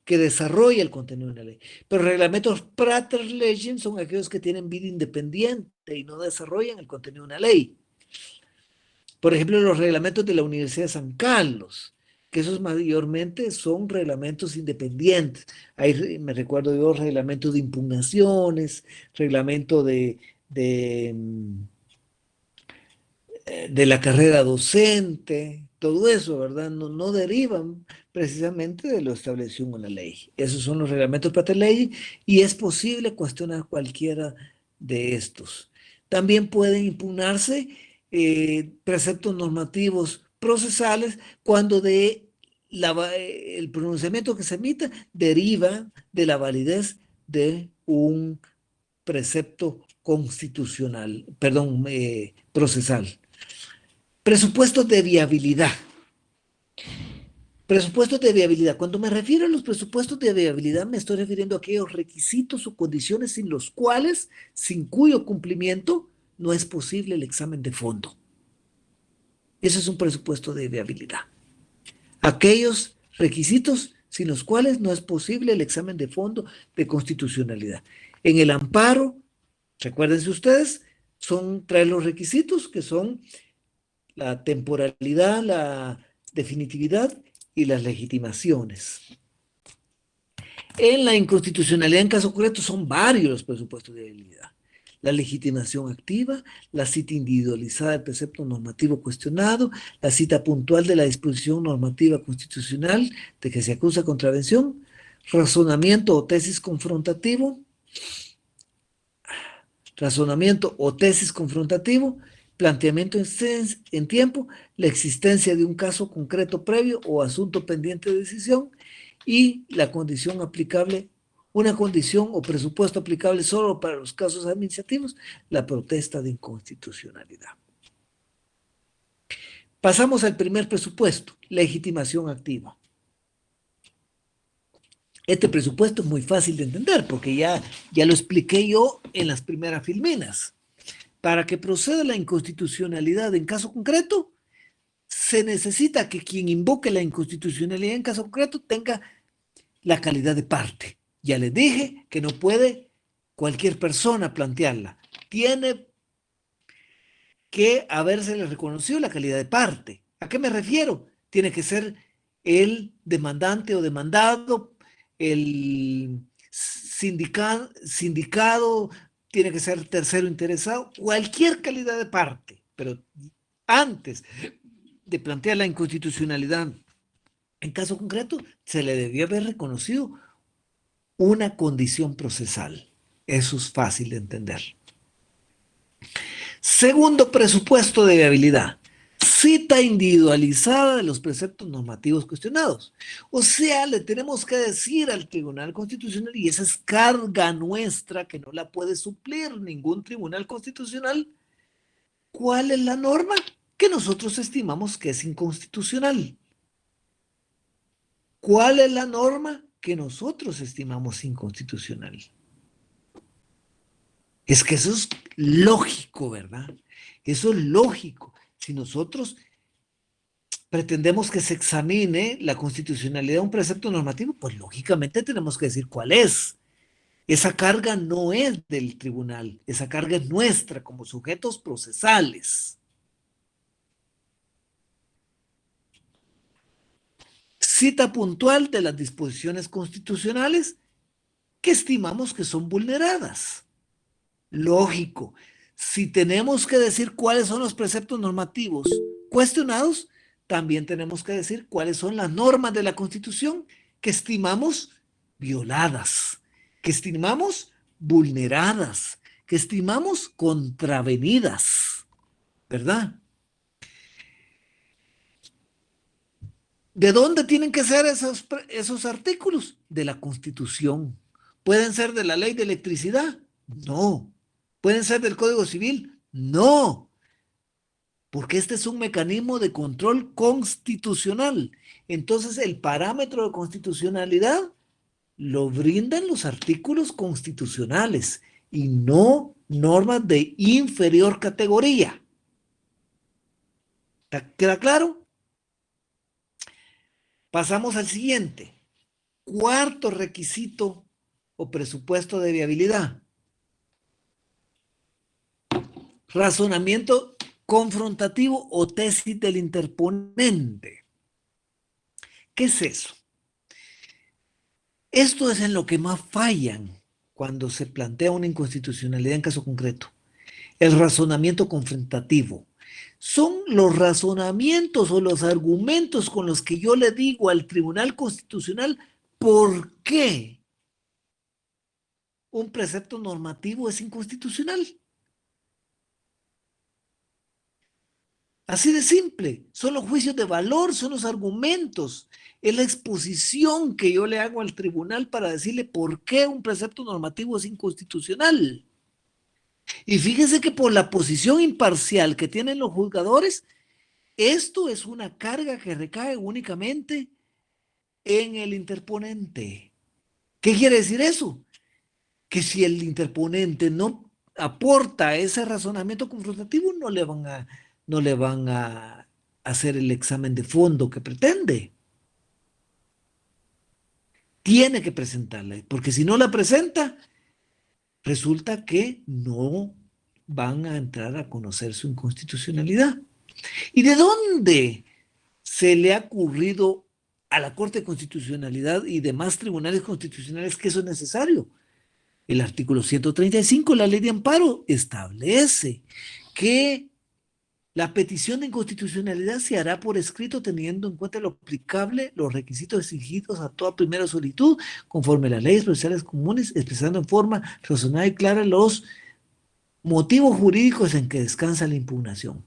Speaker 1: que desarrolla el contenido de una ley. Pero reglamentos prater legem son aquellos que tienen vida independiente y no desarrollan el contenido de una ley. Por ejemplo, los reglamentos de la Universidad de San Carlos, que esos mayormente son reglamentos independientes. Ahí me recuerdo yo, reglamento de impugnaciones, reglamento de la carrera docente, todo eso, ¿verdad? No derivan precisamente de lo establecido en una ley. Esos son los reglamentos prater legem y es posible cuestionar cualquiera de estos. También pueden impugnarse preceptos normativos procesales cuando el pronunciamiento que se emita deriva de la validez de un precepto constitucional, perdón, procesal. Presupuestos de viabilidad. Presupuestos de viabilidad. Cuando me refiero a los presupuestos de viabilidad, me estoy refiriendo a aquellos requisitos o condiciones sin los cuales, sin cuyo cumplimiento, no es posible el examen de fondo. Eso es un presupuesto de viabilidad. Aquellos requisitos sin los cuales no es posible el examen de fondo de constitucionalidad. En el amparo, recuérdense ustedes, trae los requisitos que son la temporalidad, la definitividad y las legitimaciones. En la inconstitucionalidad en caso concreto son varios los presupuestos de viabilidad. La legitimación activa, la cita individualizada del precepto normativo cuestionado, la cita puntual de la disposición normativa constitucional de que se acusa contravención, razonamiento o tesis confrontativo, planteamiento en tiempo, la existencia de un caso concreto previo o asunto pendiente de decisión y la condición aplicable, una condición o presupuesto aplicable solo para los casos administrativos, la protesta de inconstitucionalidad. Pasamos al primer presupuesto, legitimación activa. Este presupuesto es muy fácil de entender porque ya lo expliqué yo en las primeras filminas. para que proceda la inconstitucionalidad en caso concreto, se necesita que quien invoque la inconstitucionalidad en caso concreto tenga la calidad de parte. Ya les dije que no puede cualquier persona plantearla. Tiene que habérsele reconocido la calidad de parte. ¿A qué me refiero? Tiene que ser el demandante o demandado, el sindicado, tiene que ser tercero interesado, cualquier calidad de parte. Pero antes de plantear la inconstitucionalidad en caso concreto, se le debía haber reconocido una condición procesal. Eso es fácil de entender. Segundo presupuesto de viabilidad. Cita individualizada de los preceptos normativos cuestionados. O sea, le tenemos que decir al Tribunal Constitucional, y esa es carga nuestra que no la puede suplir ningún Tribunal Constitucional, ¿cuál es la norma que nosotros estimamos que es inconstitucional? ¿Cuál es la norma que nosotros estimamos inconstitucional? Es que eso es lógico, ¿verdad? Eso es lógico. Si nosotros pretendemos que se examine la constitucionalidad de un precepto normativo, pues lógicamente tenemos que decir cuál es. Esa carga no es del tribunal, esa carga es nuestra como sujetos procesales. Cita puntual de las disposiciones constitucionales que estimamos que son vulneradas. Lógico. Si tenemos que decir cuáles son los preceptos normativos cuestionados, también tenemos que decir cuáles son las normas de la Constitución que estimamos violadas, que estimamos vulneradas, que estimamos contravenidas, ¿verdad? ¿De dónde tienen que ser esos artículos? De la Constitución. ¿Pueden ser de la ley de electricidad? No. ¿Pueden ser del Código Civil? No. Porque este es un mecanismo de control constitucional. Entonces, el parámetro de constitucionalidad lo brindan los artículos constitucionales y no normas de inferior categoría. ¿Queda claro? Pasamos al siguiente. Cuarto requisito o presupuesto de viabilidad. Razonamiento confrontativo o tesis del interponente. ¿Qué es eso? Esto es en lo que más fallan cuando se plantea una inconstitucionalidad en caso concreto. El razonamiento confrontativo. Son los razonamientos o los argumentos con los que yo le digo al Tribunal Constitucional por qué un precepto normativo es inconstitucional. Así de simple, son los juicios de valor, son los argumentos, es la exposición que yo le hago al tribunal para decirle por qué un precepto normativo es inconstitucional. Y fíjese que por la posición imparcial que tienen los juzgadores, esto es una carga que recae únicamente en el interponente. ¿Qué quiere decir eso? Que si el interponente no aporta ese razonamiento confrontativo, no le van a hacer el examen de fondo que pretende. Tiene que presentarla, porque si no la presenta, resulta que no van a entrar a conocer su inconstitucionalidad. ¿Y de dónde se le ha ocurrido a la Corte de Constitucionalidad y demás tribunales constitucionales que eso es necesario? El artículo 135 de la Ley de Amparo establece que la petición de inconstitucionalidad se hará por escrito teniendo en cuenta lo aplicable, los requisitos exigidos a toda primera solicitud, conforme a las leyes procesales comunes, expresando en forma razonada y clara los motivos jurídicos en que descansa la impugnación.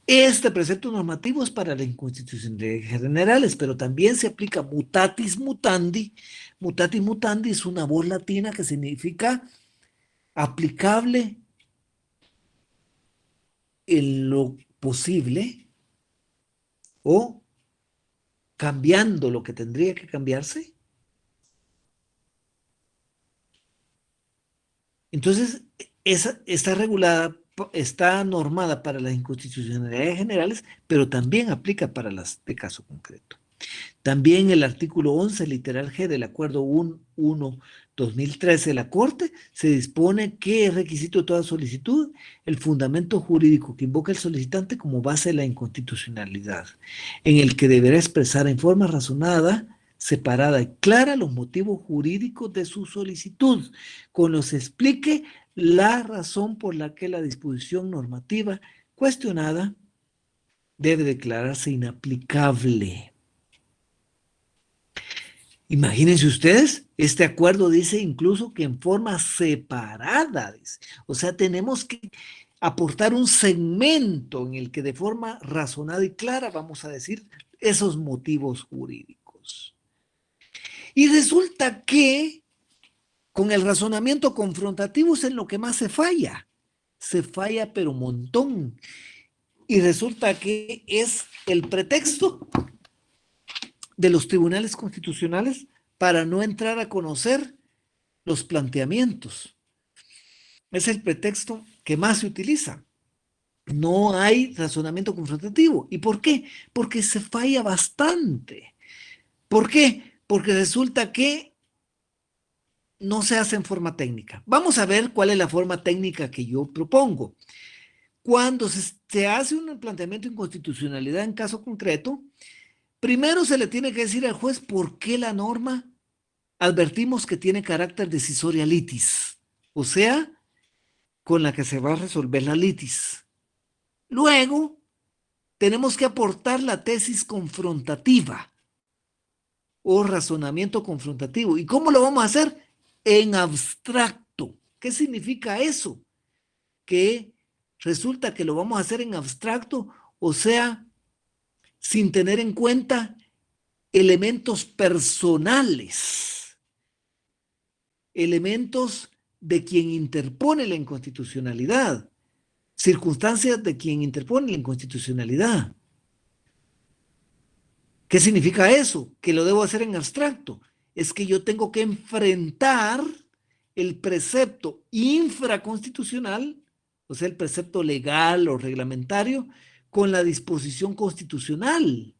Speaker 1: Este precepto normativo es para la inconstitucionalidad generales, pero también se aplica mutatis mutandi. Mutatis mutandi es una voz latina que significa aplicable en lo posible o cambiando lo que tendría que cambiarse. Entonces, esa está regulada está normada para las inconstitucionalidades generales, pero también aplica para las de caso concreto. También el artículo 11, literal G del Acuerdo 1-2013 de la Corte, se dispone que es requisito de toda solicitud el fundamento jurídico que invoca el solicitante como base de la inconstitucionalidad, en el que deberá expresar en forma razonada, separada y clara los motivos jurídicos de su solicitud, con los que explique la razón por la que la disposición normativa cuestionada debe declararse inaplicable. Imagínense ustedes, este acuerdo dice incluso que en forma separada, dice. O sea, tenemos que aportar un segmento en el que de forma razonada y clara vamos a decir esos motivos jurídicos. Y resulta que con el razonamiento confrontativo es en lo que más se falla. Se falla pero un montón. Y resulta que es el pretexto de los tribunales constitucionales para no entrar a conocer los planteamientos. Es el pretexto que más se utiliza. No hay razonamiento confrontativo. ¿Y por qué? Porque se falla bastante. ¿Por qué? Porque resulta que no se hace en forma técnica. Vamos a ver cuál es la forma técnica que yo propongo. Cuando se hace un planteamiento de inconstitucionalidad en caso concreto, primero se le tiene que decir al juez por qué la norma advertimos que tiene carácter decisoria litis, o sea, con la que se va a resolver la litis. Luego, tenemos que aportar la tesis confrontativa o razonamiento confrontativo. ¿Y cómo lo vamos a hacer? En abstracto. ¿Qué significa eso? Que resulta que lo vamos a hacer en abstracto, o sea, sin tener en cuenta elementos personales, elementos de quien interpone la inconstitucionalidad, circunstancias de quien interpone la inconstitucionalidad. ¿Qué significa eso? Que lo debo hacer en abstracto. Es que yo tengo que enfrentar el precepto infraconstitucional, o sea, el precepto legal o reglamentario, con la disposición constitucional.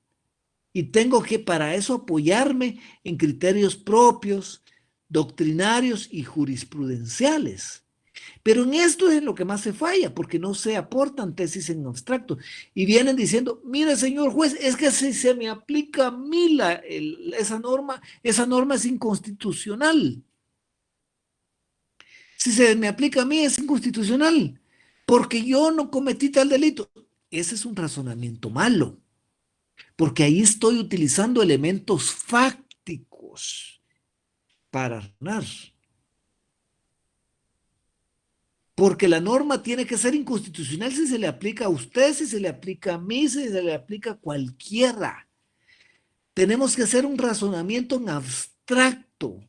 Speaker 1: Y tengo que para eso apoyarme en criterios propios, doctrinarios y jurisprudenciales. Pero en esto es en lo que más se falla, porque no se aportan tesis en abstracto. Y vienen diciendo, mire señor juez, es que si se me aplica a mí esa norma es inconstitucional. Si se me aplica a mí es inconstitucional, porque yo no cometí tal delito. Ese es un razonamiento malo, porque ahí estoy utilizando elementos fácticos para razonar. Porque la norma tiene que ser inconstitucional si se le aplica a usted, si se le aplica a mí, si se le aplica a cualquiera. Tenemos que hacer un razonamiento en abstracto.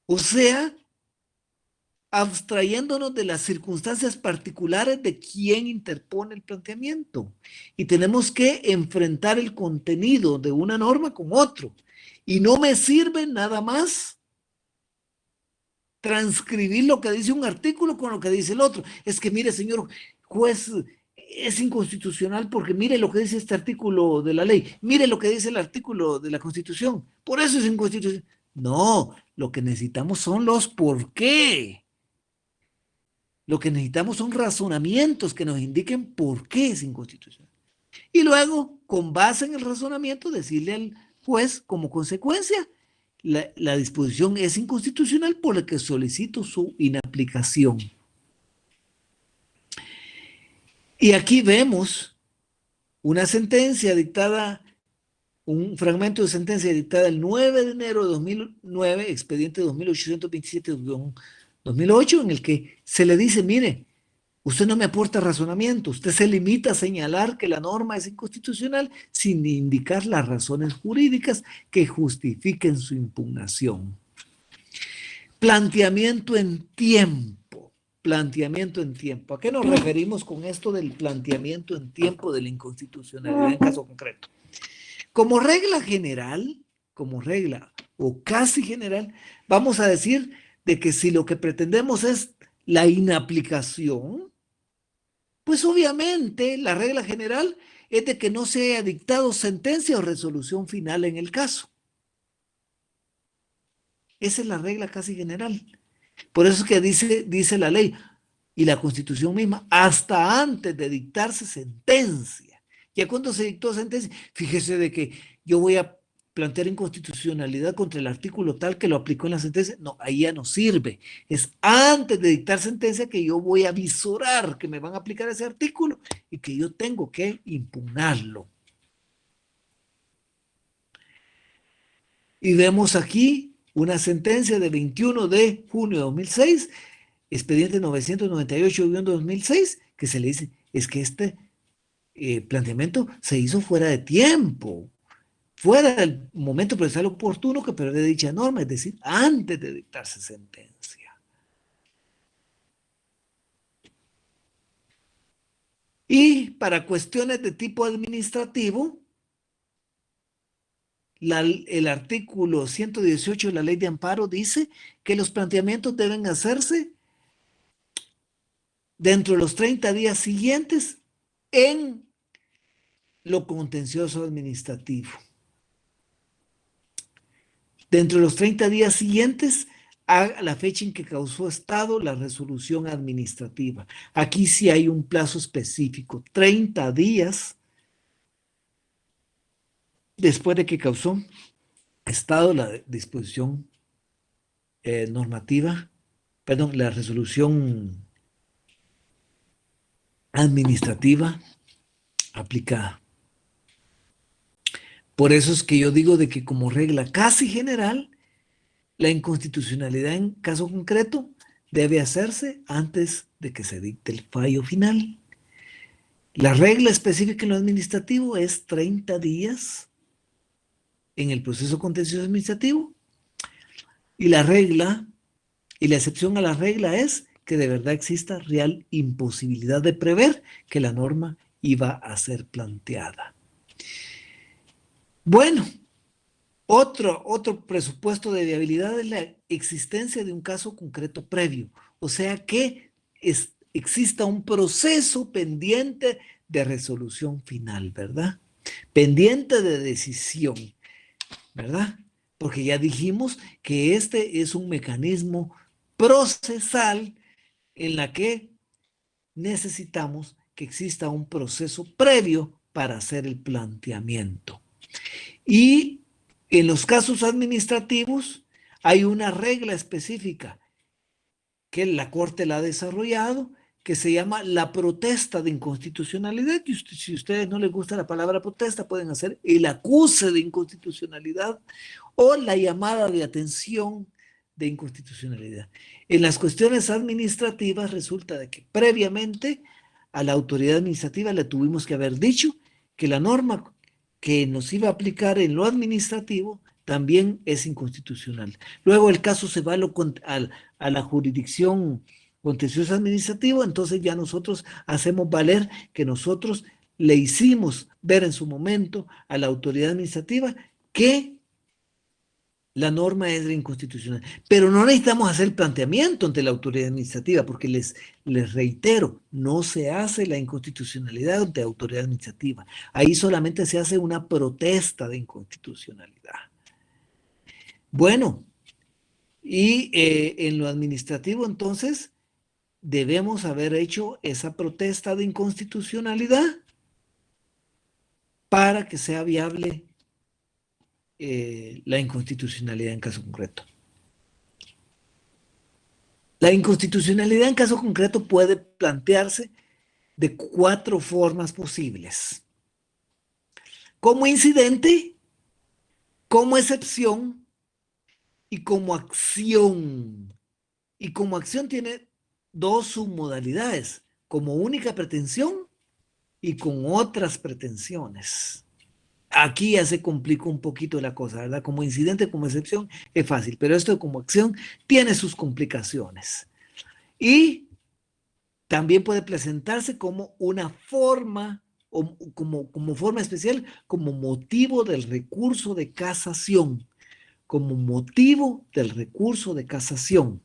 Speaker 1: O sea, abstrayéndonos de las circunstancias particulares de quien interpone el planteamiento. Y tenemos que enfrentar el contenido de una norma con otro. Y no me sirve nada más transcribir lo que dice un artículo con lo que dice el otro. Es que mire, señor juez, es inconstitucional porque mire lo que dice este artículo de la ley, mire lo que dice el artículo de la Constitución, por eso es inconstitucional. No, lo que necesitamos son los por qué. Lo que necesitamos son razonamientos que nos indiquen por qué es inconstitucional. Y luego, con base en el razonamiento, decirle al juez como consecuencia, la disposición es inconstitucional por la que solicito su inaplicación. Y aquí vemos una sentencia dictada, un fragmento de sentencia dictada el 9 de enero de 2009, expediente 2827-2008, en el que se le dice, mire, usted no me aporta razonamiento, usted se limita a señalar que la norma es inconstitucional sin indicar las razones jurídicas que justifiquen su impugnación. Planteamiento en tiempo. Planteamiento en tiempo. ¿A qué nos referimos con esto del planteamiento en tiempo de la inconstitucionalidad en caso concreto? Como regla general, como regla o casi general, vamos a decir de que si lo que pretendemos es la inaplicación, pues obviamente la regla general es de que no se haya dictado sentencia o resolución final en el caso. Esa es la regla casi general. Por eso es que dice la ley y la Constitución misma, hasta antes de dictarse sentencia. Ya cuando se dictó sentencia, fíjese de que yo voy a plantear inconstitucionalidad contra el artículo tal que lo aplicó en la sentencia. No, ahí ya no sirve. Es antes de dictar sentencia que yo voy a visorar que me van a aplicar ese artículo y que yo tengo que impugnarlo. Y vemos aquí una sentencia de 21 de junio de 2006, expediente 998-2006, que se le dice, es que este planteamiento se hizo fuera de tiempo, fuera del momento procesal oportuno que prevé dicha norma, es decir, antes de dictarse sentencia. Y para cuestiones de tipo administrativo, el artículo 118 de la Ley de Amparo dice que los planteamientos deben hacerse dentro de los 30 días siguientes en lo contencioso administrativo. Dentro de los 30 días siguientes a la fecha en que causó estado la resolución administrativa. Aquí sí hay un plazo específico, 30 días después de que causó estado la disposición normativa, perdón, la resolución administrativa aplicada. Por eso es que yo digo de que como regla casi general, la inconstitucionalidad en caso concreto debe hacerse antes de que se dicte el fallo final. La regla específica en lo administrativo es 30 días en el proceso contencioso administrativo y la regla y la excepción a la regla es que de verdad exista real imposibilidad de prever que la norma iba a ser planteada. Bueno, otro presupuesto de viabilidad es la existencia de un caso concreto previo, o sea que exista un proceso pendiente de resolución final, ¿verdad? Pendiente de decisión, ¿verdad? Porque ya dijimos que este es un mecanismo procesal en la que necesitamos que exista un proceso previo para hacer el planteamiento. Y en los casos administrativos hay una regla específica que la Corte la ha desarrollado, que se llama la protesta de inconstitucionalidad. Y si a ustedes no les gusta la palabra protesta, pueden hacer el acuse de inconstitucionalidad o la llamada de atención de inconstitucionalidad. En las cuestiones administrativas resulta de que previamente a la autoridad administrativa le tuvimos que haber dicho que la norma que nos iba a aplicar en lo administrativo también es inconstitucional. Luego el caso se va a la jurisdicción contencioso administrativo, entonces ya nosotros hacemos valer que nosotros le hicimos ver en su momento a la autoridad administrativa que la norma es inconstitucional. Pero no necesitamos hacer planteamiento ante la autoridad administrativa, porque les reitero, no se hace la inconstitucionalidad ante la autoridad administrativa. Ahí solamente se hace una protesta de inconstitucionalidad. Bueno, y en lo administrativo entonces debemos haber hecho esa protesta de inconstitucionalidad para que sea viable la inconstitucionalidad en caso concreto. La inconstitucionalidad en caso concreto puede plantearse de 4 formas posibles. Como incidente, como excepción y como acción. Y como acción tiene 2 submodalidades, como única pretensión y con otras pretensiones. Aquí ya se complica un poquito la cosa, ¿verdad? Como incidente, como excepción, es fácil, pero esto como acción tiene sus complicaciones. Y también puede presentarse como una forma, o como forma especial, como motivo del recurso de casación. Como motivo del recurso de casación.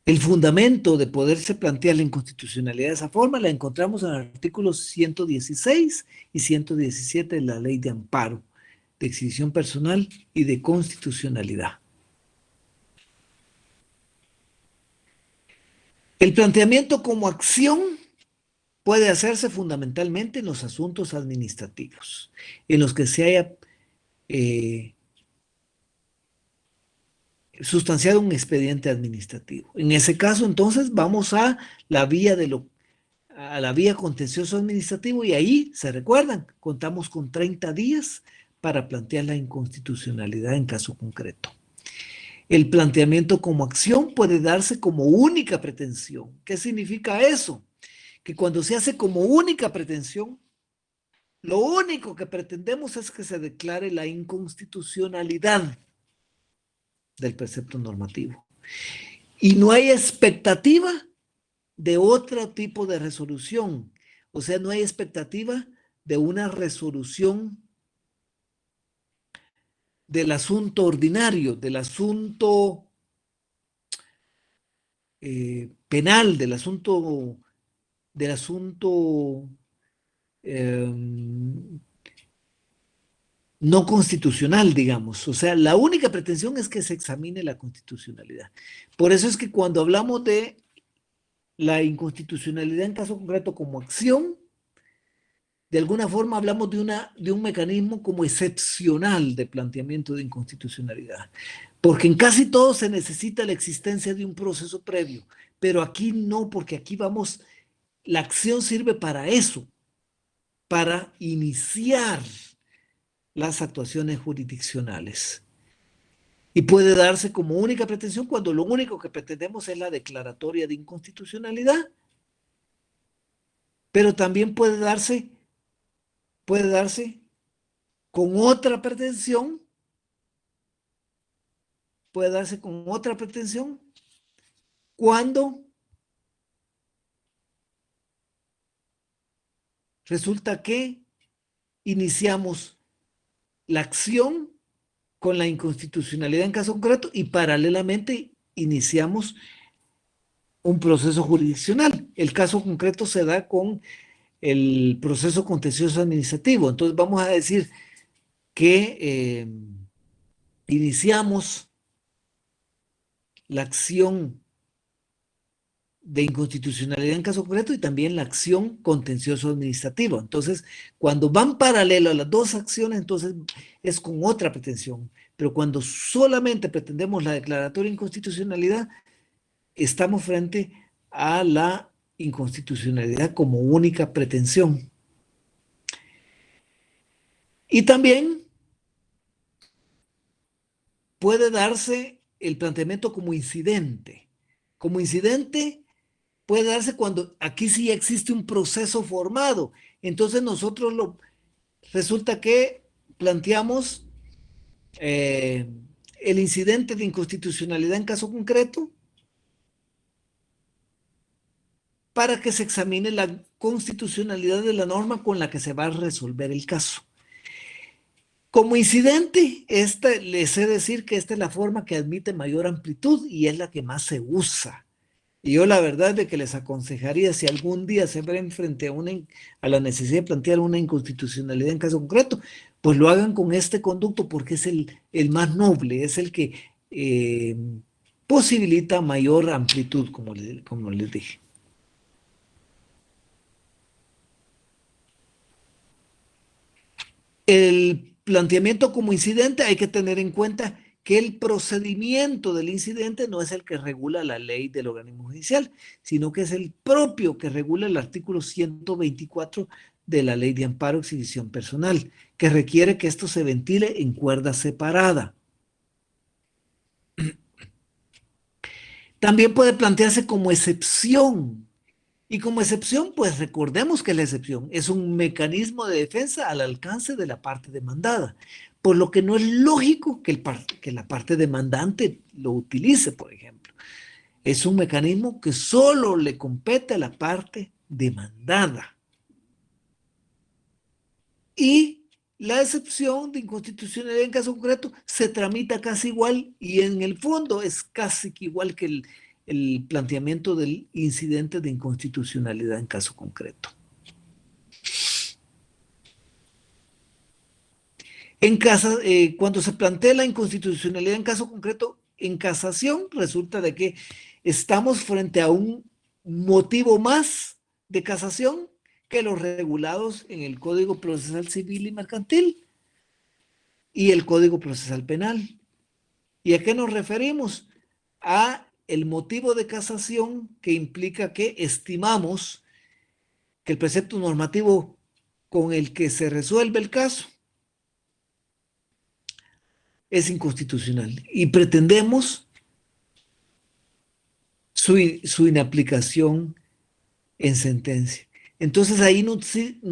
Speaker 1: El fundamento de poderse plantear la inconstitucionalidad de esa forma la encontramos en los artículos 116 y 117 de la Ley de Amparo, de exhibición personal y de constitucionalidad. El planteamiento como acción puede hacerse fundamentalmente en los asuntos administrativos, en los que se haya sustanciado un expediente administrativo. En ese caso, entonces, vamos a la vía contencioso administrativo y ahí, se recuerdan, contamos con 30 días para plantear la inconstitucionalidad en caso concreto. El planteamiento como acción puede darse como única pretensión. ¿Qué significa eso? Que cuando se hace como única pretensión, lo único que pretendemos es que se declare la inconstitucionalidad del precepto normativo. Y no hay expectativa de otro tipo de resolución. O sea, no hay expectativa de una resolución del asunto ordinario, del asunto penal, del asunto no constitucional, digamos. O sea, la única pretensión es que se examine la constitucionalidad. Por eso es que cuando hablamos de la inconstitucionalidad en caso concreto como acción, de alguna forma hablamos de un mecanismo como excepcional de planteamiento de inconstitucionalidad, porque en casi todo se necesita la existencia de un proceso previo, pero aquí no, porque aquí vamos, la acción sirve para eso, para iniciar las actuaciones jurisdiccionales. Y puede darse como única pretensión cuando lo único que pretendemos es la declaratoria de inconstitucionalidad, pero también puede darse con otra pretensión, cuando resulta que iniciamos la acción con la inconstitucionalidad en caso concreto y paralelamente iniciamos un proceso jurisdiccional. El caso concreto se da con el proceso contencioso administrativo. Entonces vamos a decir que iniciamos la acción de inconstitucionalidad en caso concreto y también la acción contencioso administrativa. Entonces, cuando van paralelo a las dos acciones, entonces es con otra pretensión. Pero cuando solamente pretendemos la declaratoria de inconstitucionalidad, estamos frente a la inconstitucionalidad como única pretensión. Y también puede darse el planteamiento como incidente. Como incidente puede darse cuando aquí sí existe un proceso formado. Entonces nosotros resulta que planteamos el incidente de inconstitucionalidad en caso concreto para que se examine la constitucionalidad de la norma con la que se va a resolver el caso. Como incidente, les he de decir que esta es la forma que admite mayor amplitud y es la que más se usa. Y yo la verdad es de que les aconsejaría, si algún día se ven frente a la necesidad de plantear una inconstitucionalidad en caso concreto, pues lo hagan con este conducto porque es el más noble, es el que posibilita mayor amplitud, como les dije. El planteamiento como incidente hay que tener en cuenta que el procedimiento del incidente no es el que regula la ley del organismo judicial, sino que es el propio que regula el artículo 124 de la Ley de Amparo y Exhibición Personal, que requiere que esto se ventile en cuerda separada. También puede plantearse como excepción. Y como excepción, pues recordemos que la excepción es un mecanismo de defensa al alcance de la parte demandada, por lo que no es lógico que la parte demandante lo utilice, por ejemplo. Es un mecanismo que solo le compete a la parte demandada. Y la excepción de inconstitucionalidad en caso concreto se tramita casi igual y en el fondo es casi igual que el planteamiento del incidente de inconstitucionalidad en caso concreto. Cuando se plantea la inconstitucionalidad en caso concreto, en casación, resulta de que estamos frente a un motivo más de casación que los regulados en el Código Procesal Civil y Mercantil y el Código Procesal Penal. ¿Y a qué nos referimos? A el motivo de casación que implica que estimamos que el precepto normativo con el que se resuelve el caso es inconstitucional y pretendemos su inaplicación en sentencia. Entonces ahí no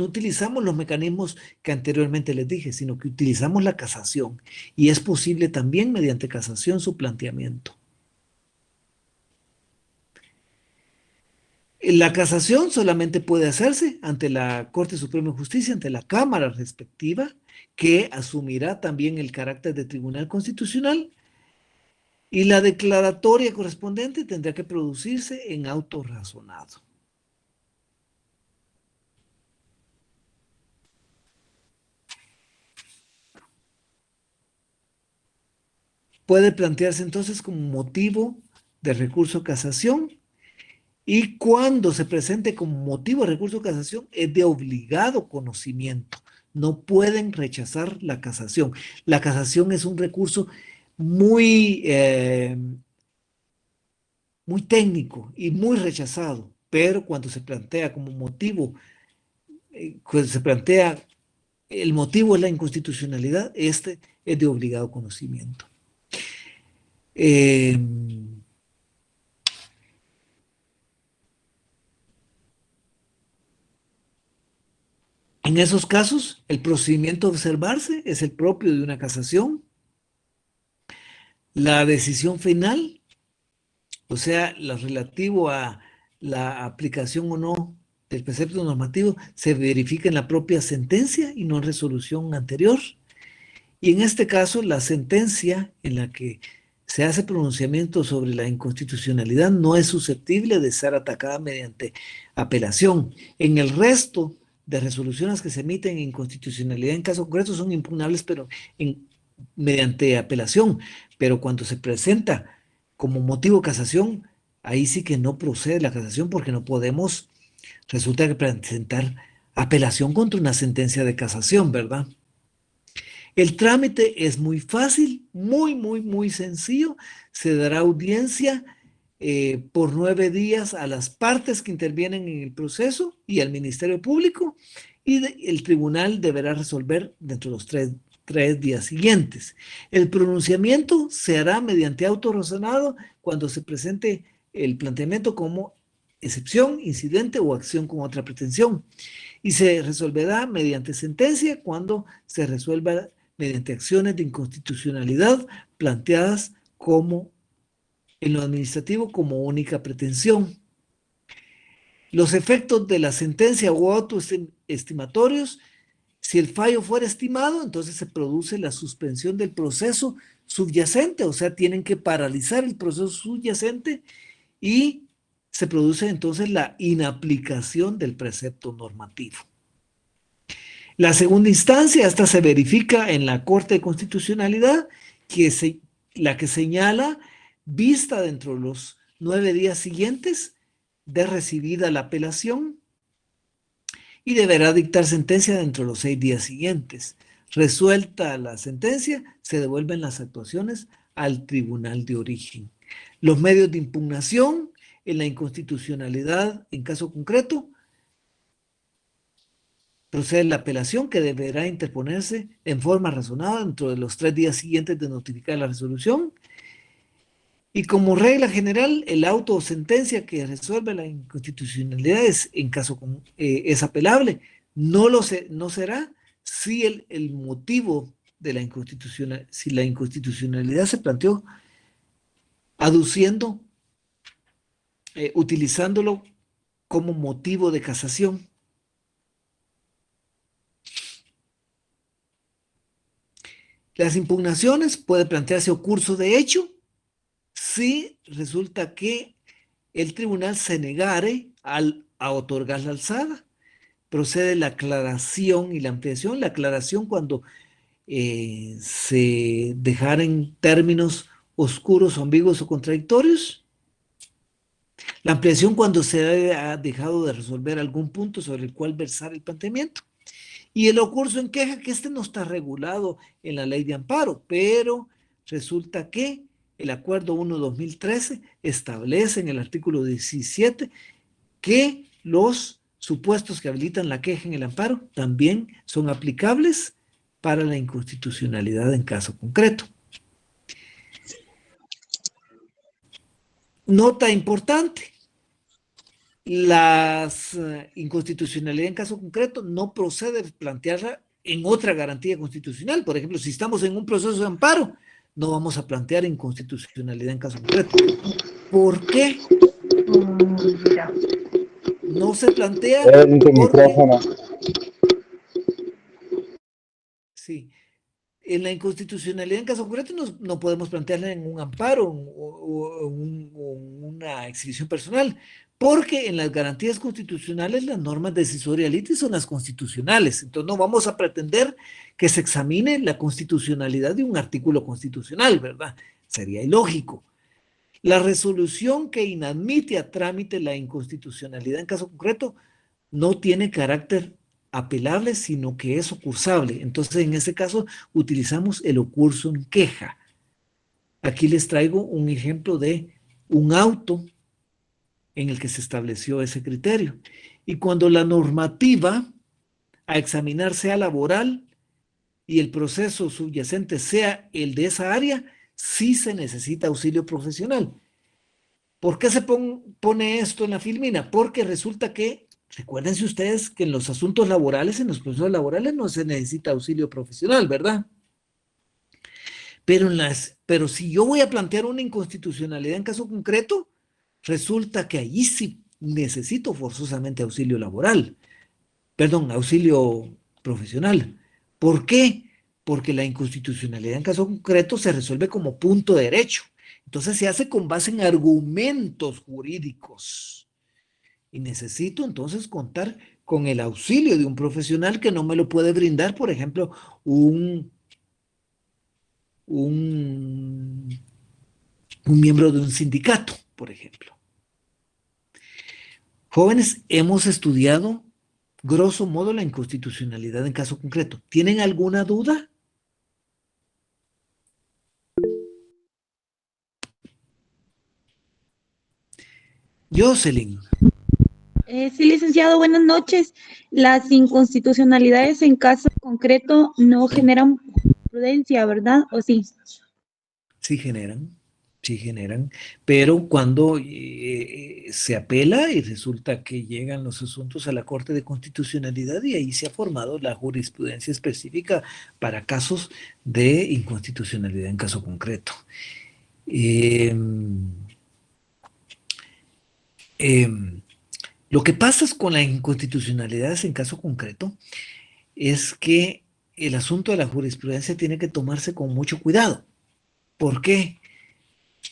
Speaker 1: utilizamos los mecanismos que anteriormente les dije, sino que utilizamos la casación y es posible también mediante casación su planteamiento. La casación solamente puede hacerse ante la Corte Suprema de Justicia, ante la Cámara respectiva, que asumirá también el carácter de Tribunal Constitucional, y la declaratoria correspondiente tendrá que producirse en auto razonado. Puede plantearse entonces como motivo de recurso a casación, y cuando se presente como motivo de recurso a casación es de obligado conocimiento. No pueden rechazar la casación. La casación es un recurso muy, muy técnico y muy rechazado, pero cuando se plantea como motivo, cuando se plantea el motivo es la inconstitucionalidad, este es de obligado conocimiento. En esos casos, el procedimiento a observarse es el propio de una casación. La decisión final, o sea, lo relativo a la aplicación o no del precepto normativo, se verifica en la propia sentencia y no en resolución anterior. Y en este caso, la sentencia en la que se hace pronunciamiento sobre la inconstitucionalidad no es susceptible de ser atacada mediante apelación. En el resto de resoluciones que se emiten en inconstitucionalidad en caso concreto son impugnables, pero mediante apelación. Pero cuando se presenta como motivo de casación, ahí sí que no procede la casación porque no podemos, resulta que presentar apelación contra una sentencia de casación, ¿verdad? El trámite es muy fácil, muy sencillo. Se dará audiencia por 9 días a las partes que intervienen en el proceso y al Ministerio Público, y el tribunal deberá resolver dentro de los tres días siguientes. El pronunciamiento se hará mediante auto razonado cuando se presente el planteamiento como excepción, incidente o acción con otra pretensión, y se resolverá mediante sentencia cuando se resuelva mediante acciones de inconstitucionalidad planteadas como en lo administrativo como única pretensión. Los efectos de la sentencia o autos estimatorios, si el fallo fuera estimado, entonces se produce la suspensión del proceso subyacente, o sea, tienen que paralizar el proceso subyacente y se produce entonces la inaplicación del precepto normativo. La segunda instancia, esta se verifica en la Corte de Constitucionalidad, la que señala, vista dentro de los 9 días siguientes de recibida la apelación, y deberá dictar sentencia dentro de los 6 días siguientes. Resuelta la sentencia, se devuelven las actuaciones al tribunal de origen. Los medios de impugnación en la inconstitucionalidad en caso concreto, procede la apelación, que deberá interponerse en forma razonada dentro de los 3 días siguientes de notificar la resolución. Y como regla general, el auto o sentencia que resuelve la inconstitucionalidad en caso es apelable. No será si el motivo de la inconstitucionalidad, si la inconstitucionalidad se planteó aduciendo, utilizándolo como motivo de casación. Las impugnaciones pueden plantearse o curso de hecho si resulta que el tribunal se negare a otorgar la alzada. Procede la aclaración y la ampliación. La aclaración cuando se dejaren términos oscuros, ambiguos o contradictorios. La ampliación cuando se ha dejado de resolver algún punto sobre el cual versar el planteamiento. Y el ocurso en queja, que este no está regulado en la ley de amparo, pero resulta que el Acuerdo 1-2013 establece en el artículo 17 que los supuestos que habilitan la queja en el amparo también son aplicables para la inconstitucionalidad en caso concreto. Nota importante. Las inconstitucionalidad en caso concreto no procede plantearla en otra garantía constitucional. Por ejemplo, si estamos en un proceso de amparo, no vamos a plantear inconstitucionalidad en caso concreto. ¿Por qué?
Speaker 2: Mira.
Speaker 1: No se plantea
Speaker 3: En tu
Speaker 1: porque...
Speaker 3: micrófono.
Speaker 1: Sí. En la inconstitucionalidad en caso concreto no podemos plantearla en un amparo o una exhibición personal, porque en las garantías constitucionales las normas decisorialitis son las constitucionales. Entonces no vamos a pretender que se examine la constitucionalidad de un artículo constitucional, ¿verdad? Sería ilógico. La resolución que inadmite a trámite la inconstitucionalidad en caso concreto no tiene carácter apelable, sino que es ocursable. Entonces, en este caso, utilizamos el ocurso en queja. Aquí les traigo un ejemplo de un auto en el que se estableció ese criterio. Y cuando la normativa a examinar sea laboral y el proceso subyacente sea el de esa área, sí se necesita auxilio profesional. ¿Por qué se pone esto en la filmina? Porque resulta que, recuérdense ustedes que en los asuntos laborales, en los procesos laborales, no se necesita auxilio profesional, ¿verdad? Pero si yo voy a plantear una inconstitucionalidad en caso concreto, resulta que allí sí necesito forzosamente auxilio laboral, perdón, auxilio profesional. ¿Por qué? Porque la inconstitucionalidad en caso concreto se resuelve como punto de derecho. Entonces se hace con base en argumentos jurídicos. Y necesito entonces contar con el auxilio de un profesional que no me lo puede brindar, por ejemplo, un miembro de un sindicato, por ejemplo. Jóvenes, hemos estudiado grosso modo la inconstitucionalidad en caso concreto. ¿Tienen alguna duda? Jocelyn.
Speaker 4: Sí, licenciado, buenas noches. Las inconstitucionalidades en caso concreto no generan prudencia, ¿verdad? ¿O sí?
Speaker 1: Sí generan, pero cuando se apela y resulta que llegan los asuntos a la Corte de Constitucionalidad y ahí se ha formado la jurisprudencia específica para casos de inconstitucionalidad en caso concreto. Lo que pasa con la inconstitucionalidad en caso concreto es que el asunto de la jurisprudencia tiene que tomarse con mucho cuidado. ¿Por qué?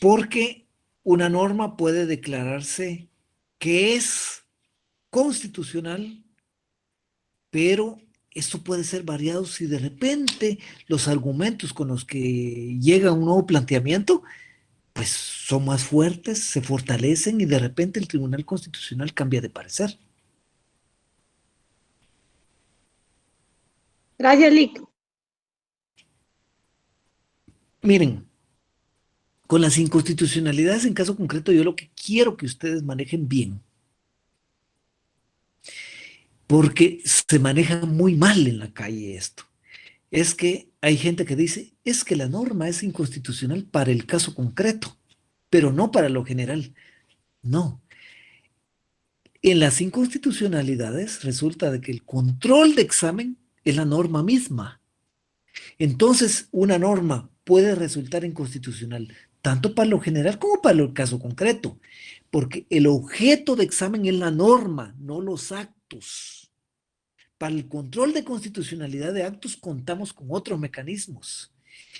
Speaker 1: Porque una norma puede declararse que es constitucional, pero esto puede ser variado si de repente los argumentos con los que llega un nuevo planteamiento, pues son más fuertes, se fortalecen y de repente el Tribunal Constitucional cambia de parecer.
Speaker 4: Gracias, Lic.
Speaker 1: Miren, con las inconstitucionalidades en caso concreto, yo lo que quiero que ustedes manejen bien, porque se maneja muy mal en la calle esto, es que hay gente que dice, es que la norma es inconstitucional para el caso concreto, pero no para lo general. No. En las inconstitucionalidades resulta de que el control de examen es la norma misma. Entonces, una norma puede resultar inconstitucional tanto para lo general como para el caso concreto, porque el objeto de examen es la norma, no los actos. Para el control de constitucionalidad de actos contamos con otros mecanismos.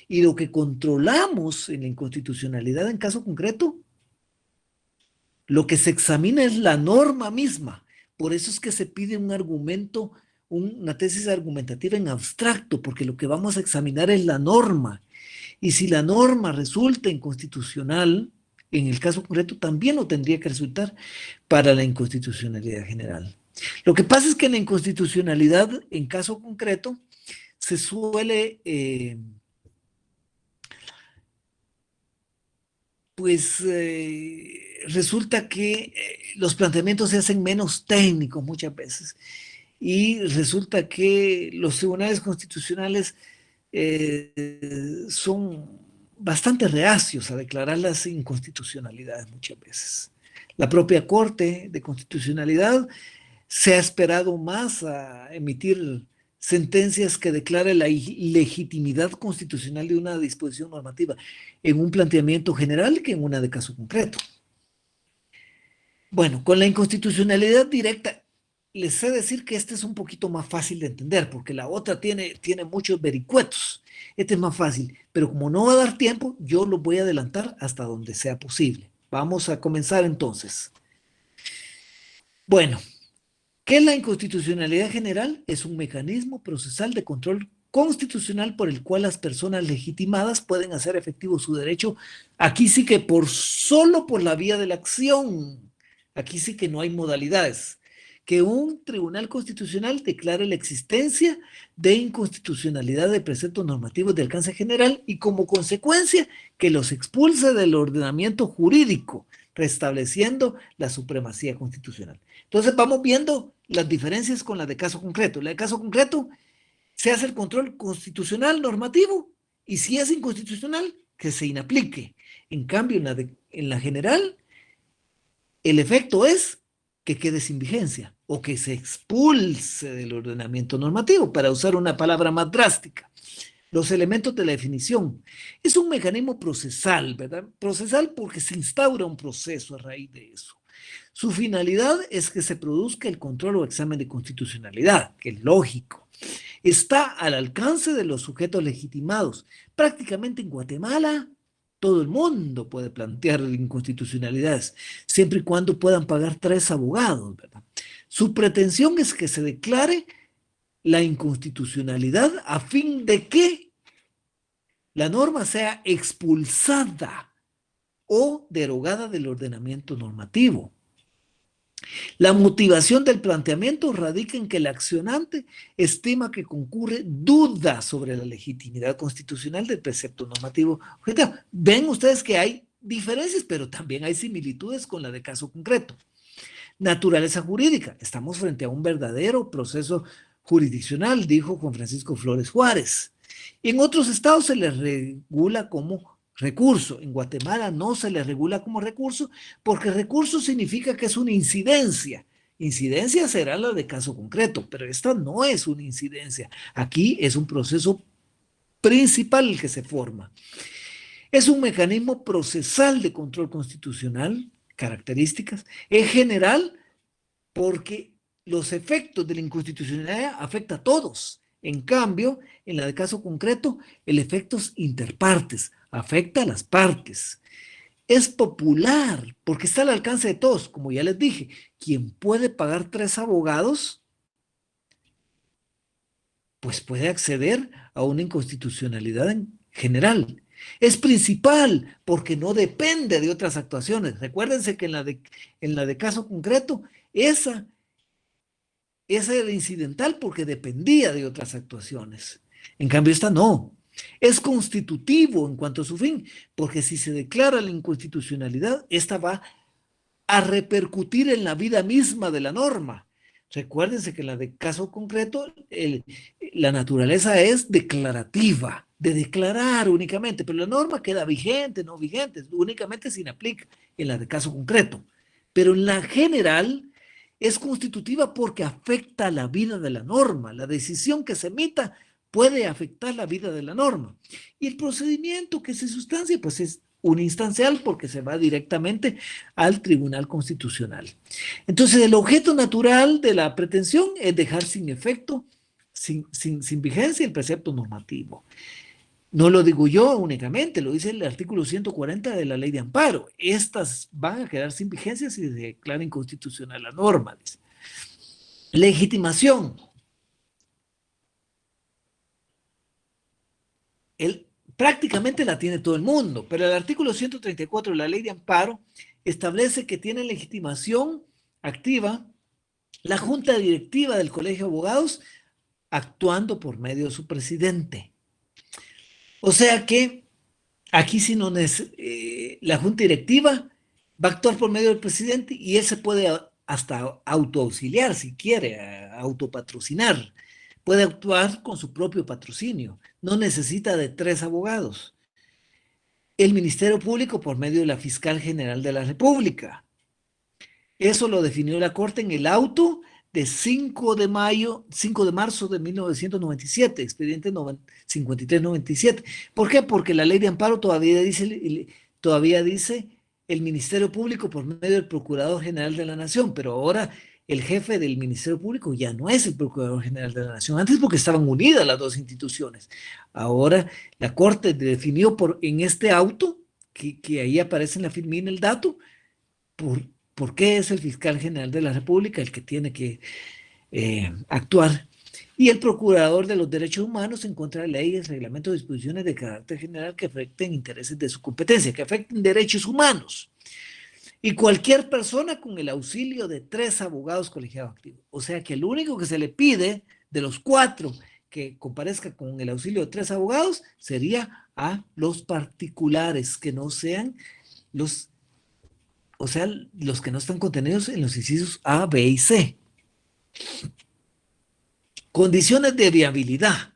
Speaker 1: Y lo que controlamos en la inconstitucionalidad en caso concreto Lo que se examina es la norma misma. Por eso es que se pide un argumento, una tesis argumentativa en abstracto, porque lo que vamos a examinar es la norma. Y si la norma resulta inconstitucional, en el caso concreto también lo tendría que resultar para la inconstitucionalidad general. Lo que pasa es que en la inconstitucionalidad, en caso concreto, se suele, resulta que los planteamientos se hacen menos técnicos muchas veces y resulta que los tribunales constitucionales son bastante reacios a declarar las inconstitucionalidades muchas veces. La propia Corte de Constitucionalidad se ha esperado más a emitir sentencias que declaren la legitimidad constitucional de una disposición normativa en un planteamiento general que en una de caso concreto. Bueno, con la inconstitucionalidad directa, les sé decir que este es un poquito más fácil de entender, porque la otra tiene muchos vericuetos. Este es más fácil, pero como no va a dar tiempo, yo lo voy a adelantar hasta donde sea posible. Vamos a comenzar entonces. Bueno, ¿qué es la inconstitucionalidad general? Es un mecanismo procesal de control constitucional por el cual las personas legitimadas pueden hacer efectivo su derecho. Aquí sí que solo por la vía de la acción. Aquí sí que no hay modalidades. Que un tribunal constitucional declare la existencia de inconstitucionalidad de preceptos normativos de alcance general y como consecuencia que los expulse del ordenamiento jurídico, restableciendo la supremacía constitucional. Entonces vamos viendo las diferencias con la de caso concreto. La de caso concreto se hace el control constitucional normativo y si es inconstitucional, que se inaplique. En cambio, en la general, el efecto es que quede sin vigencia o que se expulse del ordenamiento normativo, para usar una palabra más drástica. Los elementos de la definición. Es un mecanismo procesal, ¿verdad? Procesal porque se instaura un proceso a raíz de eso. Su finalidad es que se produzca el control o examen de constitucionalidad, que es lógico. Está al alcance de los sujetos legitimados. Prácticamente en Guatemala, todo el mundo puede plantear inconstitucionalidades, siempre y cuando puedan pagar 3 abogados, ¿verdad? Su pretensión es que se declare la inconstitucionalidad a fin de que la norma sea expulsada o derogada del ordenamiento normativo. La motivación del planteamiento radica en que el accionante estima que concurre duda sobre la legitimidad constitucional del precepto normativo objetivo. Ven ustedes que hay diferencias, pero también hay similitudes con la de caso concreto. Naturaleza jurídica. Estamos frente a un verdadero proceso jurisdiccional, dijo Juan Francisco Flores Juárez. En otros estados se les regula como recurso. En Guatemala no se le regula como recurso porque recurso significa que es una incidencia. Incidencia será la de caso concreto, pero esta no es una incidencia. Aquí es un proceso principal el que se forma. Es un mecanismo procesal de control constitucional, características. Es general porque los efectos de la inconstitucionalidad afectan a todos. En cambio, en la de caso concreto, el efecto es interpartes, afecta a las partes. Es popular porque está al alcance de todos. Como ya les dije, quien puede pagar 3 abogados, pues puede acceder a una inconstitucionalidad en general. Es principal porque no depende de otras actuaciones. Recuérdense que en la de caso concreto, esa era incidental porque dependía de otras actuaciones. En cambio, esta no. Es constitutivo en cuanto a su fin, porque si se declara la inconstitucionalidad, esta va a repercutir en la vida misma de la norma. Recuérdense que en la de caso concreto, la naturaleza es declarativa, de declarar únicamente, pero la norma queda vigente, no vigente, únicamente se inaplica en la de caso concreto. Pero en la general es constitutiva porque afecta la vida de la norma. La decisión que se emita puede afectar la vida de la norma. Y el procedimiento que se sustancia, pues es uninstancial porque se va directamente al Tribunal Constitucional. Entonces, el objeto natural de la pretensión es dejar sin efecto, sin vigencia, el precepto normativo. No lo digo yo únicamente, lo dice el artículo 140 de la Ley de Amparo. Estas van a quedar sin vigencia si se declara inconstitucional la norma. Dice. Legitimación. Prácticamente la tiene todo el mundo, pero el artículo 134 de la Ley de Amparo establece que tiene legitimación activa la Junta Directiva del Colegio de Abogados actuando por medio de su presidente. O sea que aquí si no la Junta Directiva va a actuar por medio del presidente y él se puede hasta autoauxiliar si quiere, autopatrocinar. Puede actuar con su propio patrocinio. No necesita de 3 abogados. El Ministerio Público por medio de la Fiscal General de la República. Eso lo definió la Corte en el auto de 5 de marzo de 1997, expediente 5397. ¿Por qué? Porque la Ley de Amparo todavía dice el Ministerio Público por medio del Procurador General de la Nación, pero ahora el jefe del Ministerio Público ya no es el Procurador General de la Nación, antes porque estaban unidas las dos instituciones. Ahora la Corte definió en este auto, que ahí aparece en la firmina el dato, ¿por qué es el fiscal general de la República el que tiene que actuar? Y el procurador de los derechos humanos en contra de leyes, reglamentos, disposiciones de carácter general que afecten intereses de su competencia, que afecten derechos humanos. Y cualquier persona con el auxilio de 3 abogados colegiados activos. O sea que el único que se le pide de los 4 que comparezca con el auxilio de 3 abogados sería a los particulares, que no sean los que no están contenidos en los incisos A, B y C. Condiciones de viabilidad.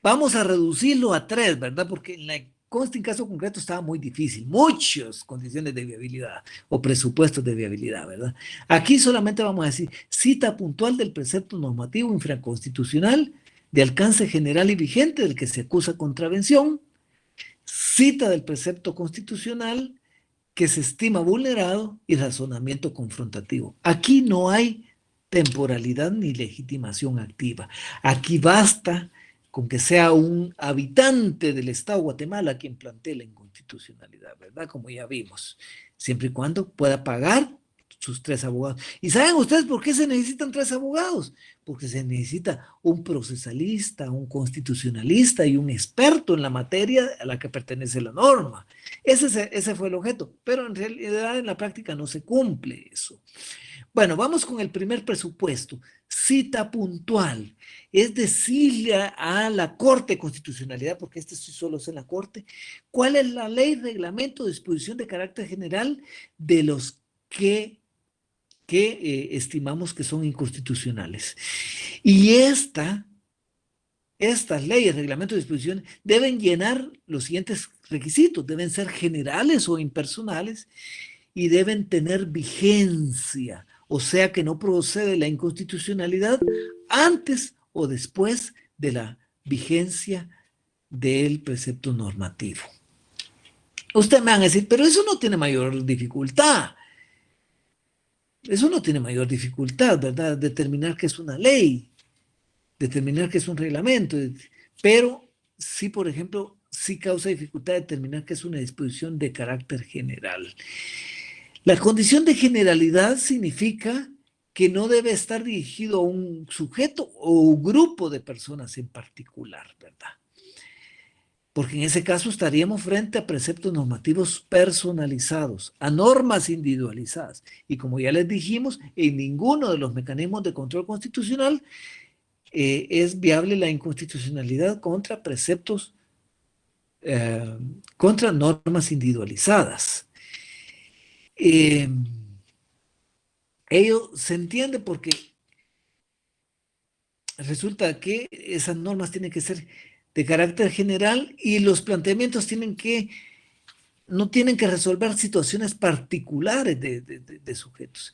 Speaker 1: Vamos a reducirlo a 3, ¿verdad? Porque en la consta en caso concreto estaba muy difícil. Muchas condiciones de viabilidad o presupuestos de viabilidad, ¿verdad? Aquí solamente vamos a decir cita puntual del precepto normativo infraconstitucional de alcance general y vigente del que se acusa contravención, cita del precepto constitucional que se estima vulnerado y razonamiento confrontativo. Aquí no hay temporalidad ni legitimación activa. Aquí basta con que sea un habitante del Estado de Guatemala quien plantee la inconstitucionalidad, ¿verdad? Como ya vimos, siempre y cuando pueda pagar sus 3 abogados. ¿Y saben ustedes por qué se necesitan 3 abogados? Porque se necesita un procesalista, un constitucionalista y un experto en la materia a la que pertenece la norma. Ese fue el objeto, pero en realidad en la práctica no se cumple eso. Bueno, vamos con el primer presupuesto, cita puntual, es decirle a la Corte de Constitucionalidad, porque este sí solo es en la Corte, cuál es la ley, reglamento, disposición de carácter general de los que estimamos que son inconstitucionales. Y estas leyes, reglamentos, disposiciones deben llenar los siguientes requisitos, deben ser generales o impersonales y deben tener vigencia, o sea que no procede la inconstitucionalidad antes o después de la vigencia del precepto normativo. Ustedes me van a decir, pero eso no tiene mayor dificultad. Eso no tiene mayor dificultad, ¿verdad? Determinar que es una ley, determinar que es un reglamento, pero sí, por ejemplo, sí causa dificultad determinar que es una disposición de carácter general. La condición de generalidad significa que no debe estar dirigido a un sujeto o un grupo de personas en particular, ¿verdad? Porque en ese caso estaríamos frente a preceptos normativos personalizados, a normas individualizadas. Y como ya les dijimos, en ninguno de los mecanismos de control constitucional es viable la inconstitucionalidad contra preceptos, contra normas individualizadas. Ello se entiende porque resulta que esas normas tienen que ser de carácter general y los planteamientos no tienen que resolver situaciones particulares de sujetos.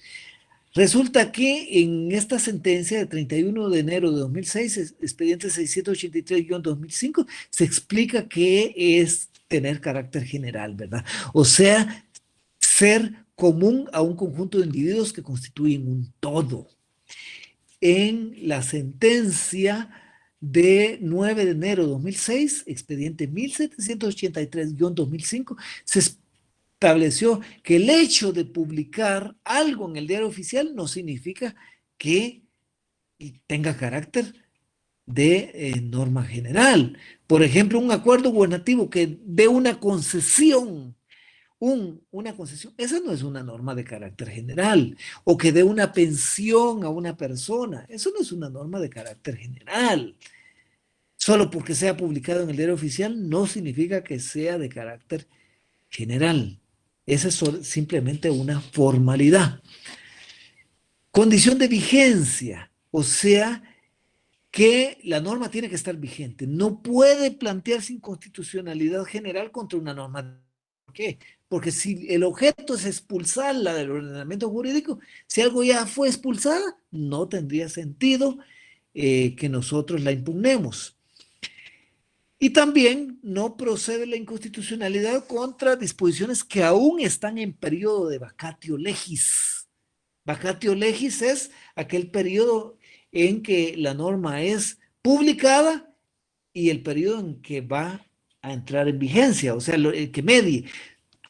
Speaker 1: Resulta que en esta sentencia de 31 de enero de 2006, expediente 683-2005, se explica qué es tener carácter general, ¿verdad? O sea, ser común a un conjunto de individuos que constituyen un todo. En la sentencia de 9 de enero de 2006, expediente 1783-2005, se estableció que el hecho de publicar algo en el diario oficial no significa que tenga carácter de norma general. Por ejemplo, un acuerdo gubernativo que dé una concesión, una concesión, esa no es una norma de carácter general, o que dé una pensión a una persona, eso no es una norma de carácter general. Solo porque sea publicado en el diario oficial no significa que sea de carácter general. Esa es simplemente una formalidad. Condición de vigencia, o sea, que la norma tiene que estar vigente. No puede plantearse inconstitucionalidad general contra una norma. ¿Por qué? Porque si el objeto es expulsarla del ordenamiento jurídico, si algo ya fue expulsada, no tendría sentido que nosotros la impugnemos. Y también no procede la inconstitucionalidad contra disposiciones que aún están en periodo de vacatio legis. Vacatio legis es aquel periodo en que la norma es publicada y el periodo en que va a entrar en vigencia, o sea, el que medie.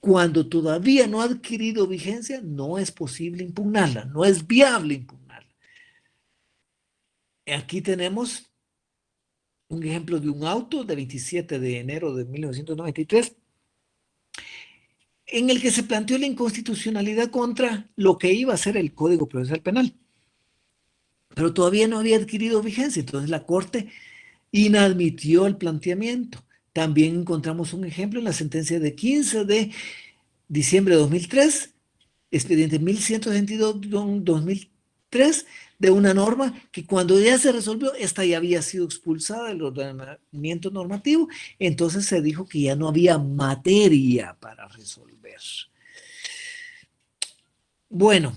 Speaker 1: Cuando todavía no ha adquirido vigencia, no es posible impugnarla, no es viable impugnarla. Aquí tenemos un ejemplo de un auto de 27 de enero de 1993 en el que se planteó la inconstitucionalidad contra lo que iba a ser el Código Procesal Penal. Pero todavía no había adquirido vigencia, entonces la Corte inadmitió el planteamiento. También encontramos un ejemplo en la sentencia de 15 de diciembre de 2003, expediente 1162-2003, de una norma que cuando ya se resolvió, esta ya había sido expulsada del ordenamiento normativo, entonces se dijo que ya no había materia para resolver. Bueno,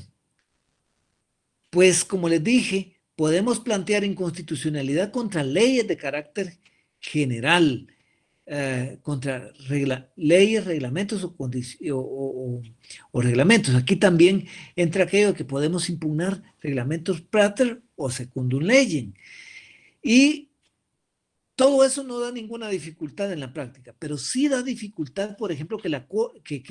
Speaker 1: pues como les dije, podemos plantear inconstitucionalidad contra leyes de carácter general, contra leyes, reglamentos o reglamentos. Aquí también entra aquello que podemos impugnar reglamentos Prater o secundum legem. Y todo eso no da ninguna dificultad en la práctica, pero sí da dificultad, por ejemplo, que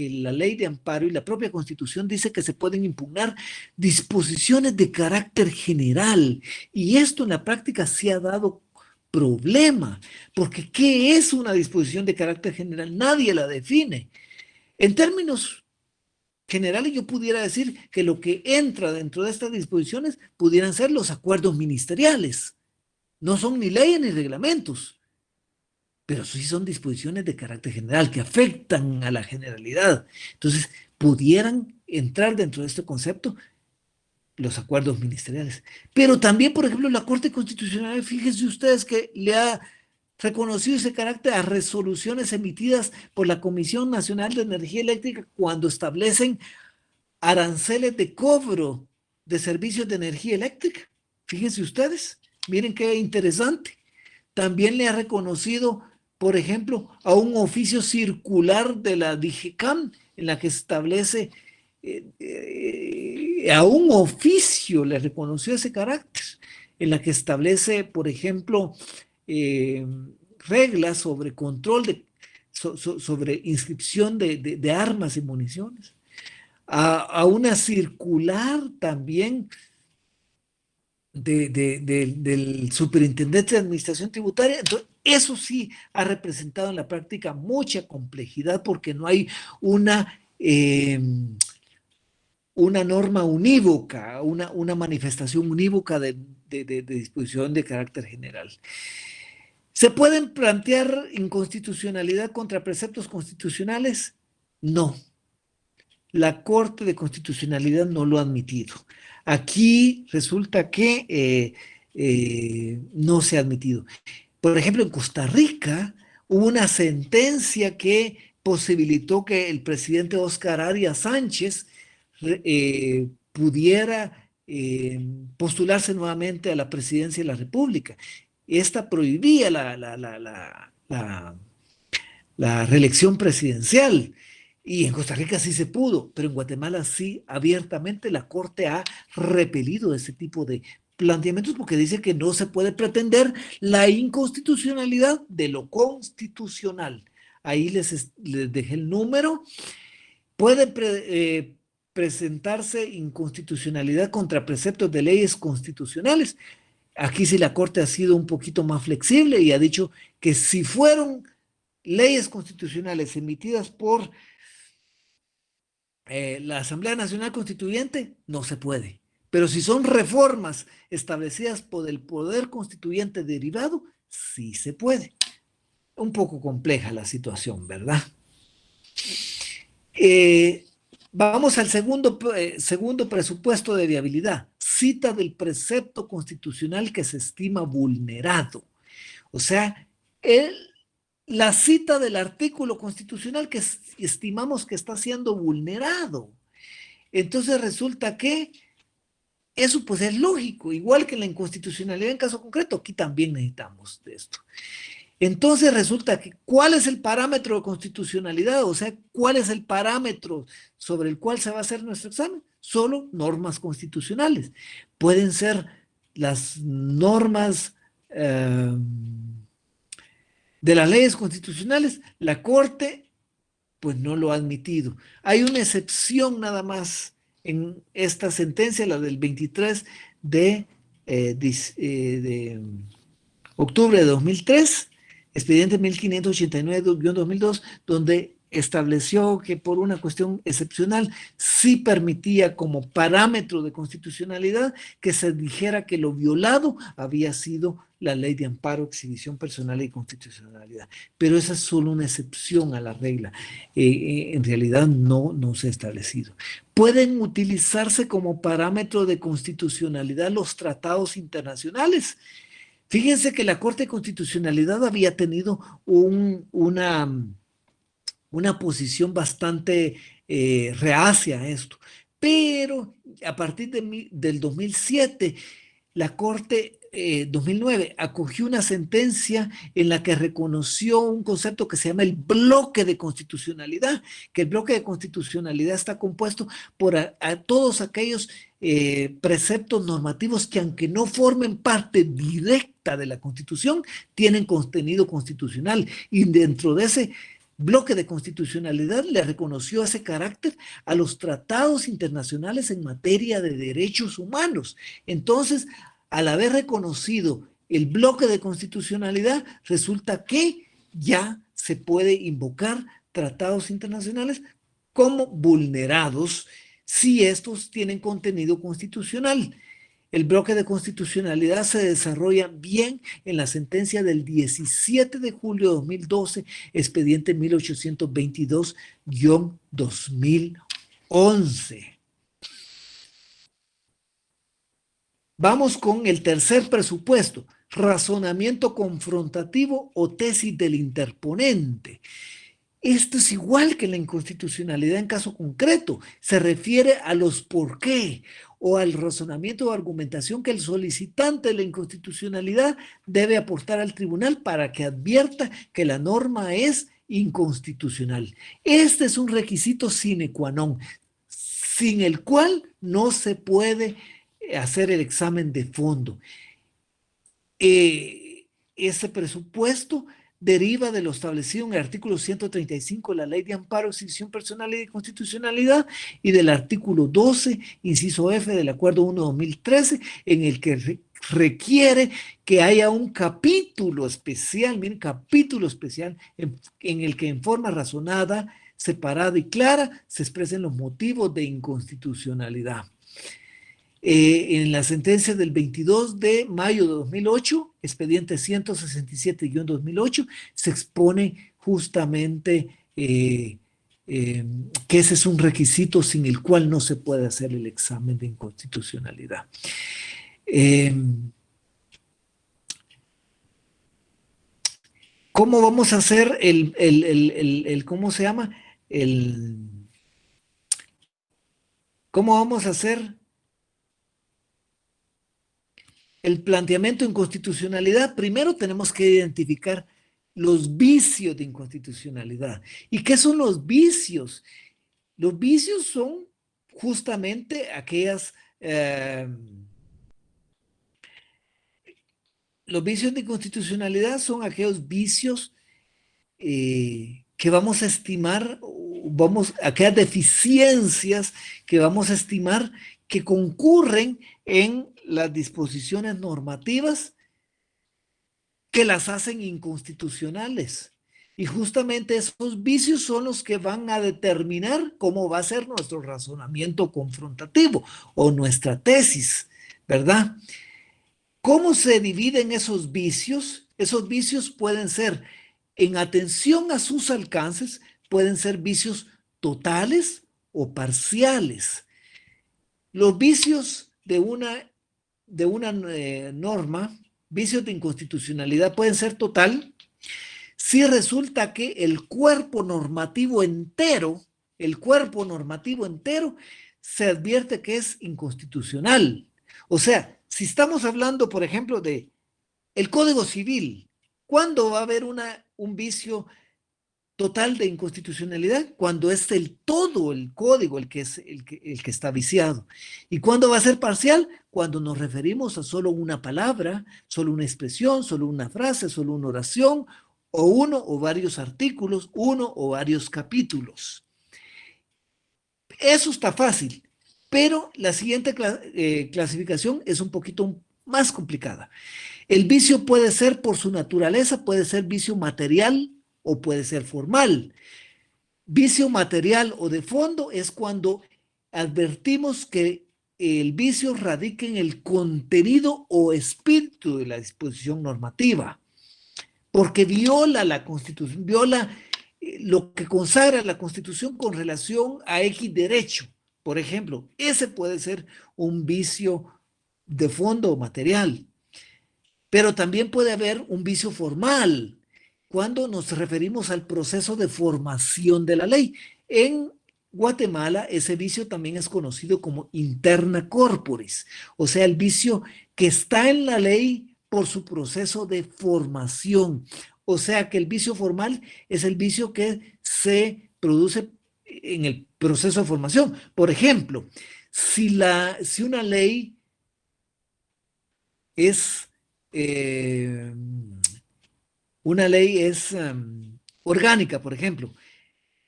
Speaker 1: la ley de amparo y la propia Constitución dice que se pueden impugnar disposiciones de carácter general. Y esto en la práctica sí ha dado problema, porque ¿qué es una disposición de carácter general? Nadie la define. En términos generales, yo pudiera decir que lo que entra dentro de estas disposiciones pudieran ser los acuerdos ministeriales. No son ni leyes ni reglamentos, pero sí son disposiciones de carácter general que afectan a la generalidad. Entonces, pudieran entrar dentro de este concepto los acuerdos ministeriales. Pero también, por ejemplo, la Corte Constitucional, fíjense ustedes que le ha reconocido ese carácter a resoluciones emitidas por la Comisión Nacional de Energía Eléctrica cuando establecen aranceles de cobro de servicios de energía eléctrica. Fíjense ustedes, miren qué interesante. También le ha reconocido, por ejemplo, a un oficio circular de la DIGECAM en la que establece a un oficio le reconoció ese carácter, en la que establece, por ejemplo, reglas sobre control sobre inscripción de armas y municiones. A una circular también del superintendente de administración tributaria. Entonces, eso sí ha representado en la práctica mucha complejidad porque no hay una norma unívoca, una manifestación unívoca de disposición de carácter general. ¿Se pueden plantear inconstitucionalidad contra preceptos constitucionales? No. La Corte de Constitucionalidad no lo ha admitido. Aquí resulta que no se ha admitido. Por ejemplo, en Costa Rica hubo una sentencia que posibilitó que el presidente Óscar Arias Sánchez pudiera postularse nuevamente a la presidencia de la República. Esta prohibía la reelección presidencial. Y en Costa Rica sí se pudo, pero en Guatemala sí, abiertamente la Corte ha repelido ese tipo de planteamientos porque dice que no se puede pretender la inconstitucionalidad de lo constitucional. Ahí les dejé el número. Puede presentarse inconstitucionalidad contra preceptos de leyes constitucionales. Aquí sí la Corte ha sido un poquito más flexible y ha dicho que si fueron leyes constitucionales emitidas por la Asamblea Nacional Constituyente, no se puede. Pero si son reformas establecidas por el poder constituyente derivado, sí se puede. Un poco compleja la situación, ¿verdad? Vamos al segundo presupuesto de viabilidad. Cita del precepto constitucional que se estima vulnerado. O sea, la cita del artículo constitucional que estimamos que está siendo vulnerado. Entonces resulta que eso pues es lógico, igual que en la inconstitucionalidad en caso concreto, aquí también necesitamos de esto. Entonces resulta que, ¿cuál es el parámetro de constitucionalidad? O sea, ¿cuál es el parámetro sobre el cual se va a hacer nuestro examen? Solo normas constitucionales. Pueden ser las normas de las leyes constitucionales. La Corte, pues no lo ha admitido. Hay una excepción nada más en esta sentencia, la del 23 de octubre de 2003, expediente 1589-2002, donde estableció que por una cuestión excepcional sí permitía como parámetro de constitucionalidad que se dijera que lo violado había sido la ley de amparo, exhibición personal y constitucionalidad. Pero esa es solo una excepción a la regla. En realidad no se ha establecido. Pueden utilizarse como parámetro de constitucionalidad los tratados internacionales. Fíjense que la Corte de Constitucionalidad había tenido una posición bastante reacia a esto, pero a partir del 2007, la Corte 2009 acogió una sentencia en la que reconoció un concepto que se llama el bloque de constitucionalidad, que el bloque de constitucionalidad está compuesto por todos aquellos preceptos normativos que, aunque no formen parte directa de la Constitución, tienen contenido constitucional, y dentro de ese bloque de constitucionalidad le reconoció ese carácter a los tratados internacionales en materia de derechos humanos. Entonces, al haber reconocido el bloque de constitucionalidad, resulta que ya se puede invocar tratados internacionales como vulnerados si estos tienen contenido constitucional. El bloque de constitucionalidad se desarrolla bien en la sentencia del 17 de julio de 2012, expediente 1822-2011. Vamos con el tercer presupuesto, razonamiento confrontativo o tesis del interponente. Esto es igual que la inconstitucionalidad en caso concreto, se refiere a los por qué o al razonamiento o argumentación que el solicitante de la inconstitucionalidad debe aportar al tribunal para que advierta que la norma es inconstitucional. Este es un requisito sine qua non, sin el cual no se puede hacer el examen de fondo. Ese presupuesto deriva de lo establecido en el artículo 135 de la Ley de Amparo, Exhibición Personal y de Constitucionalidad y del artículo 12, inciso F del Acuerdo 1-2013, en el que requiere que haya un capítulo especial, miren, capítulo especial, en el que en forma razonada, separada y clara se expresen los motivos de inconstitucionalidad. En la sentencia del 22 de mayo de 2008, expediente 167-2008, se expone justamente que ese es un requisito sin el cual no se puede hacer el examen de inconstitucionalidad. ¿Cómo vamos a hacer cómo se llama? ¿Cómo vamos a hacer el planteamiento de inconstitucionalidad? Primero tenemos que identificar los vicios de inconstitucionalidad. ¿Y qué son los vicios? Los vicios son justamente aquellas los vicios de inconstitucionalidad son aquellos vicios que vamos a estimar, aquellas deficiencias que vamos a estimar que concurren en las disposiciones normativas que las hacen inconstitucionales. Y justamente esos vicios son los que van a determinar cómo va a ser nuestro razonamiento confrontativo o nuestra tesis, ¿verdad? ¿Cómo se dividen esos vicios? Esos vicios pueden ser, en atención a sus alcances, pueden ser vicios totales o parciales. Los vicios de una norma, vicios de inconstitucionalidad, pueden ser total si resulta que el cuerpo normativo entero se advierte que es inconstitucional. O sea, si estamos hablando, por ejemplo, de el Código Civil, ¿cuándo va a haber un vicio total de inconstitucionalidad? Cuando es todo el código el que está viciado. ¿Y cuándo va a ser parcial? Cuando nos referimos a solo una palabra, solo una expresión, solo una frase, solo una oración, o uno o varios artículos, uno o varios capítulos. Eso está fácil, pero la siguiente clasificación es un poquito más complicada. El vicio puede ser, por su naturaleza, puede ser vicio material o puede ser formal. Vicio material o de fondo es cuando advertimos que el vicio radica en el contenido o espíritu de la disposición normativa, porque viola la Constitución, viola lo que consagra la Constitución con relación a X derecho. Por ejemplo, ese puede ser un vicio de fondo o material. Pero también puede haber un vicio formal, cuando nos referimos al proceso de formación de la ley. En Guatemala, ese vicio también es conocido como interna corporis, o sea, el vicio que está en la ley por su proceso de formación. O sea, que el vicio formal es el vicio que se produce en el proceso de formación. Por ejemplo, si una ley es orgánica, por ejemplo,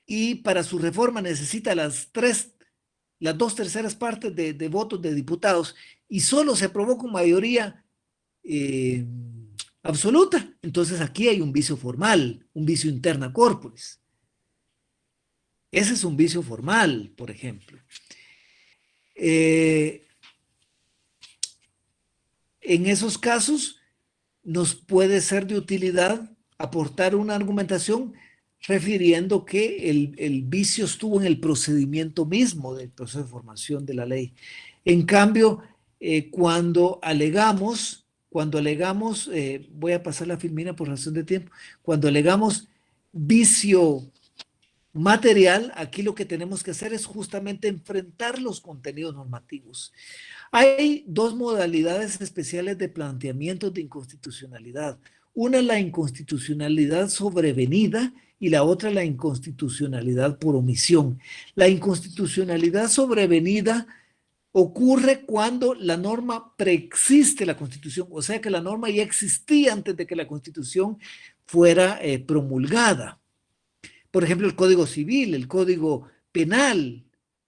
Speaker 1: y para su reforma necesita las 2/3 partes de votos de diputados y solo se aprobó con mayoría absoluta, entonces aquí hay un vicio formal, un vicio interna corporis. Ese es un vicio formal, por ejemplo. En esos casos nos puede ser de utilidad aportar una argumentación refiriendo que el vicio estuvo en el procedimiento mismo del proceso de formación de la ley. En cambio, cuando alegamos, voy a pasar la filmina por razón de tiempo, cuando alegamos vicio material, aquí lo que tenemos que hacer es justamente enfrentar los contenidos normativos. Hay dos modalidades especiales de planteamientos de inconstitucionalidad. Una, la inconstitucionalidad sobrevenida, y la otra, la inconstitucionalidad por omisión. La inconstitucionalidad sobrevenida ocurre cuando la norma preexiste la Constitución, o sea que la norma ya existía antes de que la Constitución fuera promulgada. Por ejemplo, el Código Civil, el Código Penal,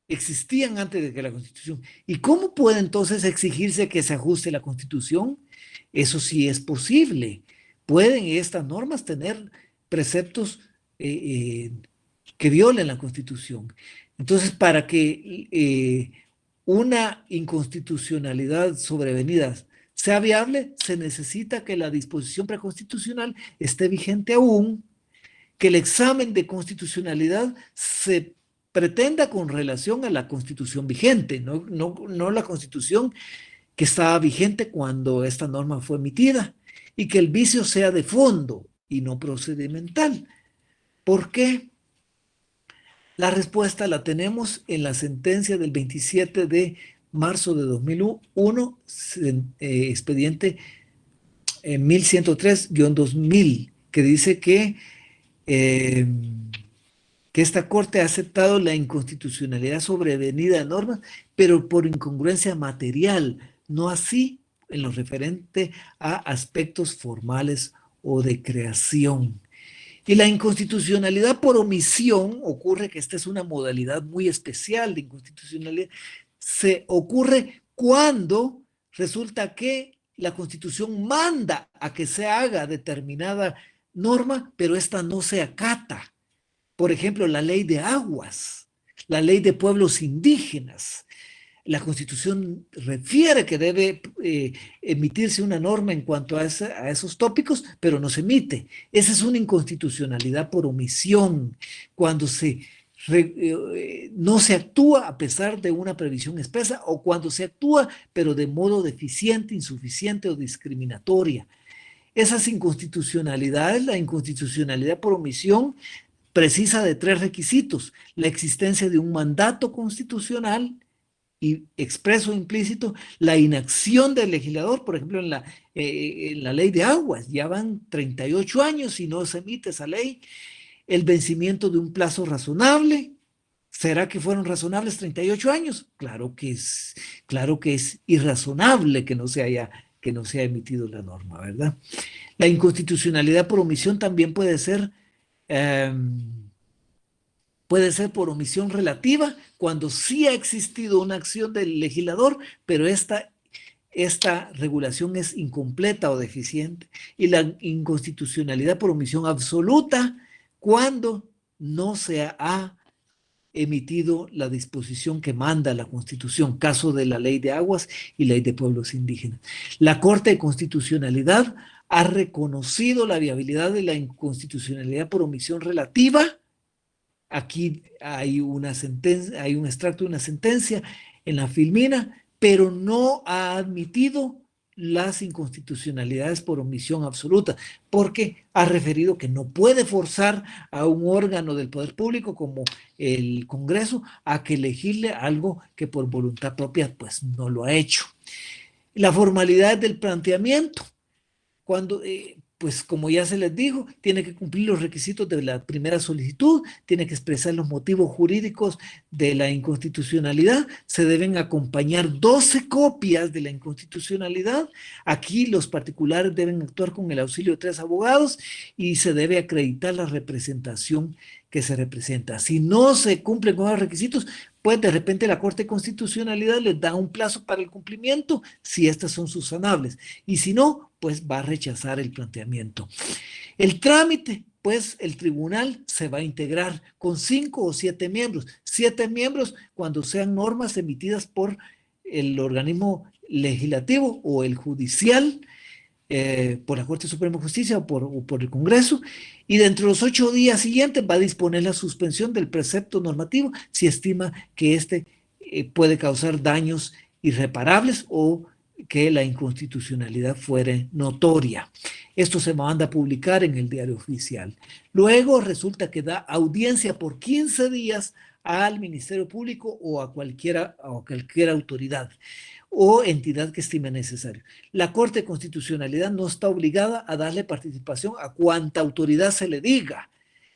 Speaker 1: existían antes de que la Constitución. ¿Y cómo puede entonces exigirse que se ajuste la Constitución? Eso sí es posible. Pueden estas normas tener preceptos que violen la Constitución. Entonces, para que una inconstitucionalidad sobrevenida sea viable, se necesita que la disposición preconstitucional esté vigente aún, que el examen de constitucionalidad se pretenda con relación a la Constitución vigente, no la Constitución que estaba vigente cuando esta norma fue emitida, y que el vicio sea de fondo y no procedimental. ¿Por qué? La respuesta la tenemos en la sentencia del 27 de marzo de 2001, expediente 1103-2000, que dice que esta Corte ha aceptado la inconstitucionalidad sobrevenida de normas, pero por incongruencia material, no así en lo referente a aspectos formales o de creación. Y la inconstitucionalidad por omisión, ocurre que esta es una modalidad muy especial de inconstitucionalidad, se ocurre cuando resulta que la Constitución manda a que se haga determinada norma, pero esta no se acata. Por ejemplo, la ley de aguas, la ley de pueblos indígenas. La Constitución refiere que debe emitirse una norma en cuanto a esos tópicos, pero no se emite. Esa es una inconstitucionalidad por omisión, cuando no se actúa a pesar de una previsión expresa, o cuando se actúa pero de modo deficiente, insuficiente o discriminatoria. Esas inconstitucionalidades, la inconstitucionalidad por omisión, precisa de 3 requisitos: la existencia de un mandato constitucional, y expreso o implícito, la inacción del legislador, por ejemplo, en la ley de aguas, ya van 38 años y no se emite esa ley, el vencimiento de un plazo razonable. ¿Será que fueron razonables 38 años? Claro que es irrazonable que no se haya emitido la norma, ¿verdad? La inconstitucionalidad por omisión también puede ser por omisión relativa, cuando sí ha existido una acción del legislador, pero esta regulación es incompleta o deficiente. Y la inconstitucionalidad por omisión absoluta, cuando no se ha emitido la disposición que manda la Constitución, caso de la Ley de Aguas y Ley de Pueblos Indígenas. La Corte de Constitucionalidad ha reconocido la viabilidad de la inconstitucionalidad por omisión relativa. Aquí hay una sentencia, hay un extracto de una sentencia en la Filmina, pero no ha admitido las inconstitucionalidades por omisión absoluta, porque ha referido que no puede forzar a un órgano del poder público como el Congreso a que legisle algo que por voluntad propia pues no lo ha hecho. La formalidad del planteamiento, cuando pues como ya se les dijo, tiene que cumplir los requisitos de la primera solicitud, tiene que expresar los motivos jurídicos de la inconstitucionalidad, se deben acompañar 12 copias de la inconstitucionalidad. Aquí los particulares deben actuar con el auxilio de 3 abogados y se debe acreditar la representación que se representa. Si no se cumplen con los requisitos, pues de repente la Corte de Constitucionalidad les da un plazo para el cumplimiento si estas son subsanables, y si no, pues va a rechazar el planteamiento. El trámite, pues el tribunal se va a integrar con 5 o 7 miembros. 7 miembros cuando sean normas emitidas por el organismo legislativo o el judicial, por la Corte Suprema de Justicia o por el Congreso, y dentro de los 8 días siguientes va a disponer la suspensión del precepto normativo si estima que este puede causar daños irreparables o que la inconstitucionalidad fuere notoria. Esto se manda a publicar en el Diario Oficial. Luego resulta que da audiencia por 15 días al Ministerio Público o a cualquier autoridad o entidad que estime necesario. La Corte de Constitucionalidad no está obligada a darle participación a cuanta autoridad se le diga.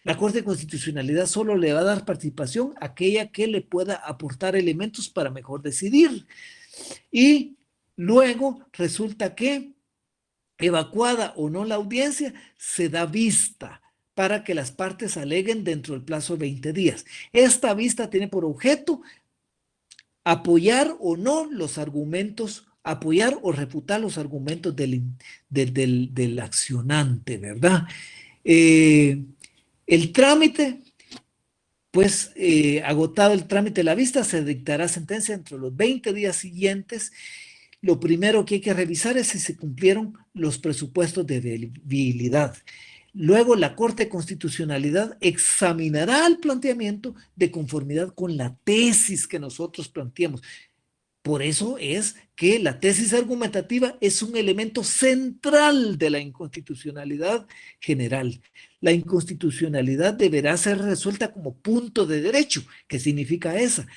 Speaker 1: La Corte de Constitucionalidad solo le va a dar participación a aquella que le pueda aportar elementos para mejor decidir. Y luego resulta que, evacuada o no la audiencia, se da vista para que las partes aleguen dentro del plazo de 20 días. Esta vista tiene por objeto apoyar o no los argumentos, apoyar o refutar los argumentos del accionante, ¿verdad? El trámite, pues agotado el trámite de la vista, se dictará sentencia entre los 20 días siguientes. Lo primero que hay que revisar es si se cumplieron los presupuestos de viabilidad. Luego la Corte de Constitucionalidad examinará el planteamiento de conformidad con la tesis que nosotros planteamos. Por eso es que la tesis argumentativa es un elemento central de la inconstitucionalidad general. La inconstitucionalidad deberá ser resuelta como punto de derecho. ¿Qué significa esa?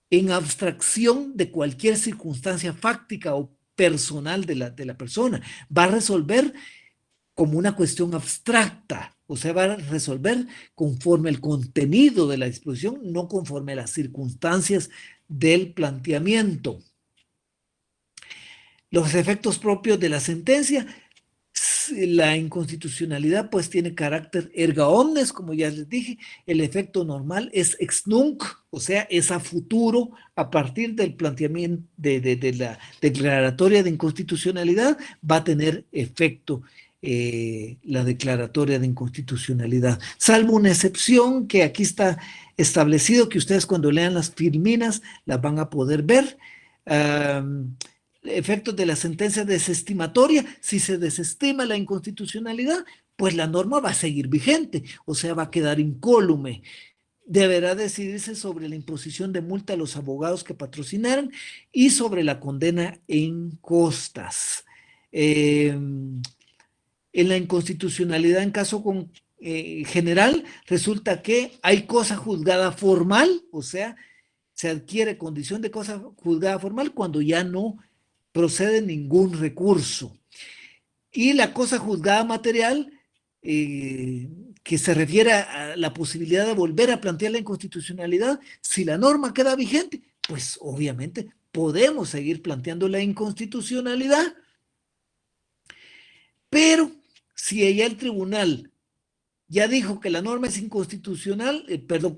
Speaker 1: En abstracción de cualquier circunstancia fáctica o personal de la persona. Va a resolver como una cuestión abstracta, o sea, va a resolver conforme el contenido de la disposición, no conforme a las circunstancias del planteamiento. Los efectos propios de la sentencia, la inconstitucionalidad pues tiene carácter erga omnes, como ya les dije. El efecto normal es ex nunc, o sea, es a futuro, a partir del planteamiento de la declaratoria de inconstitucionalidad, va a tener efecto la declaratoria de inconstitucionalidad, salvo una excepción que aquí está establecido, que ustedes cuando lean las firminas las van a poder ver. Efectos de la sentencia desestimatoria: si se desestima la inconstitucionalidad, pues la norma va a seguir vigente, o sea, va a quedar incólume. Deberá decidirse sobre la imposición de multa a los abogados que patrocinaron y sobre la condena en costas. En la inconstitucionalidad en caso general, resulta que hay cosa juzgada formal, o sea, se adquiere condición de cosa juzgada formal cuando ya no procede ningún recurso. Y la cosa juzgada material, que se refiere a la posibilidad de volver a plantear la inconstitucionalidad, si la norma queda vigente, pues obviamente podemos seguir planteando la inconstitucionalidad, pero si ella, el tribunal, ya dijo que la norma es inconstitucional,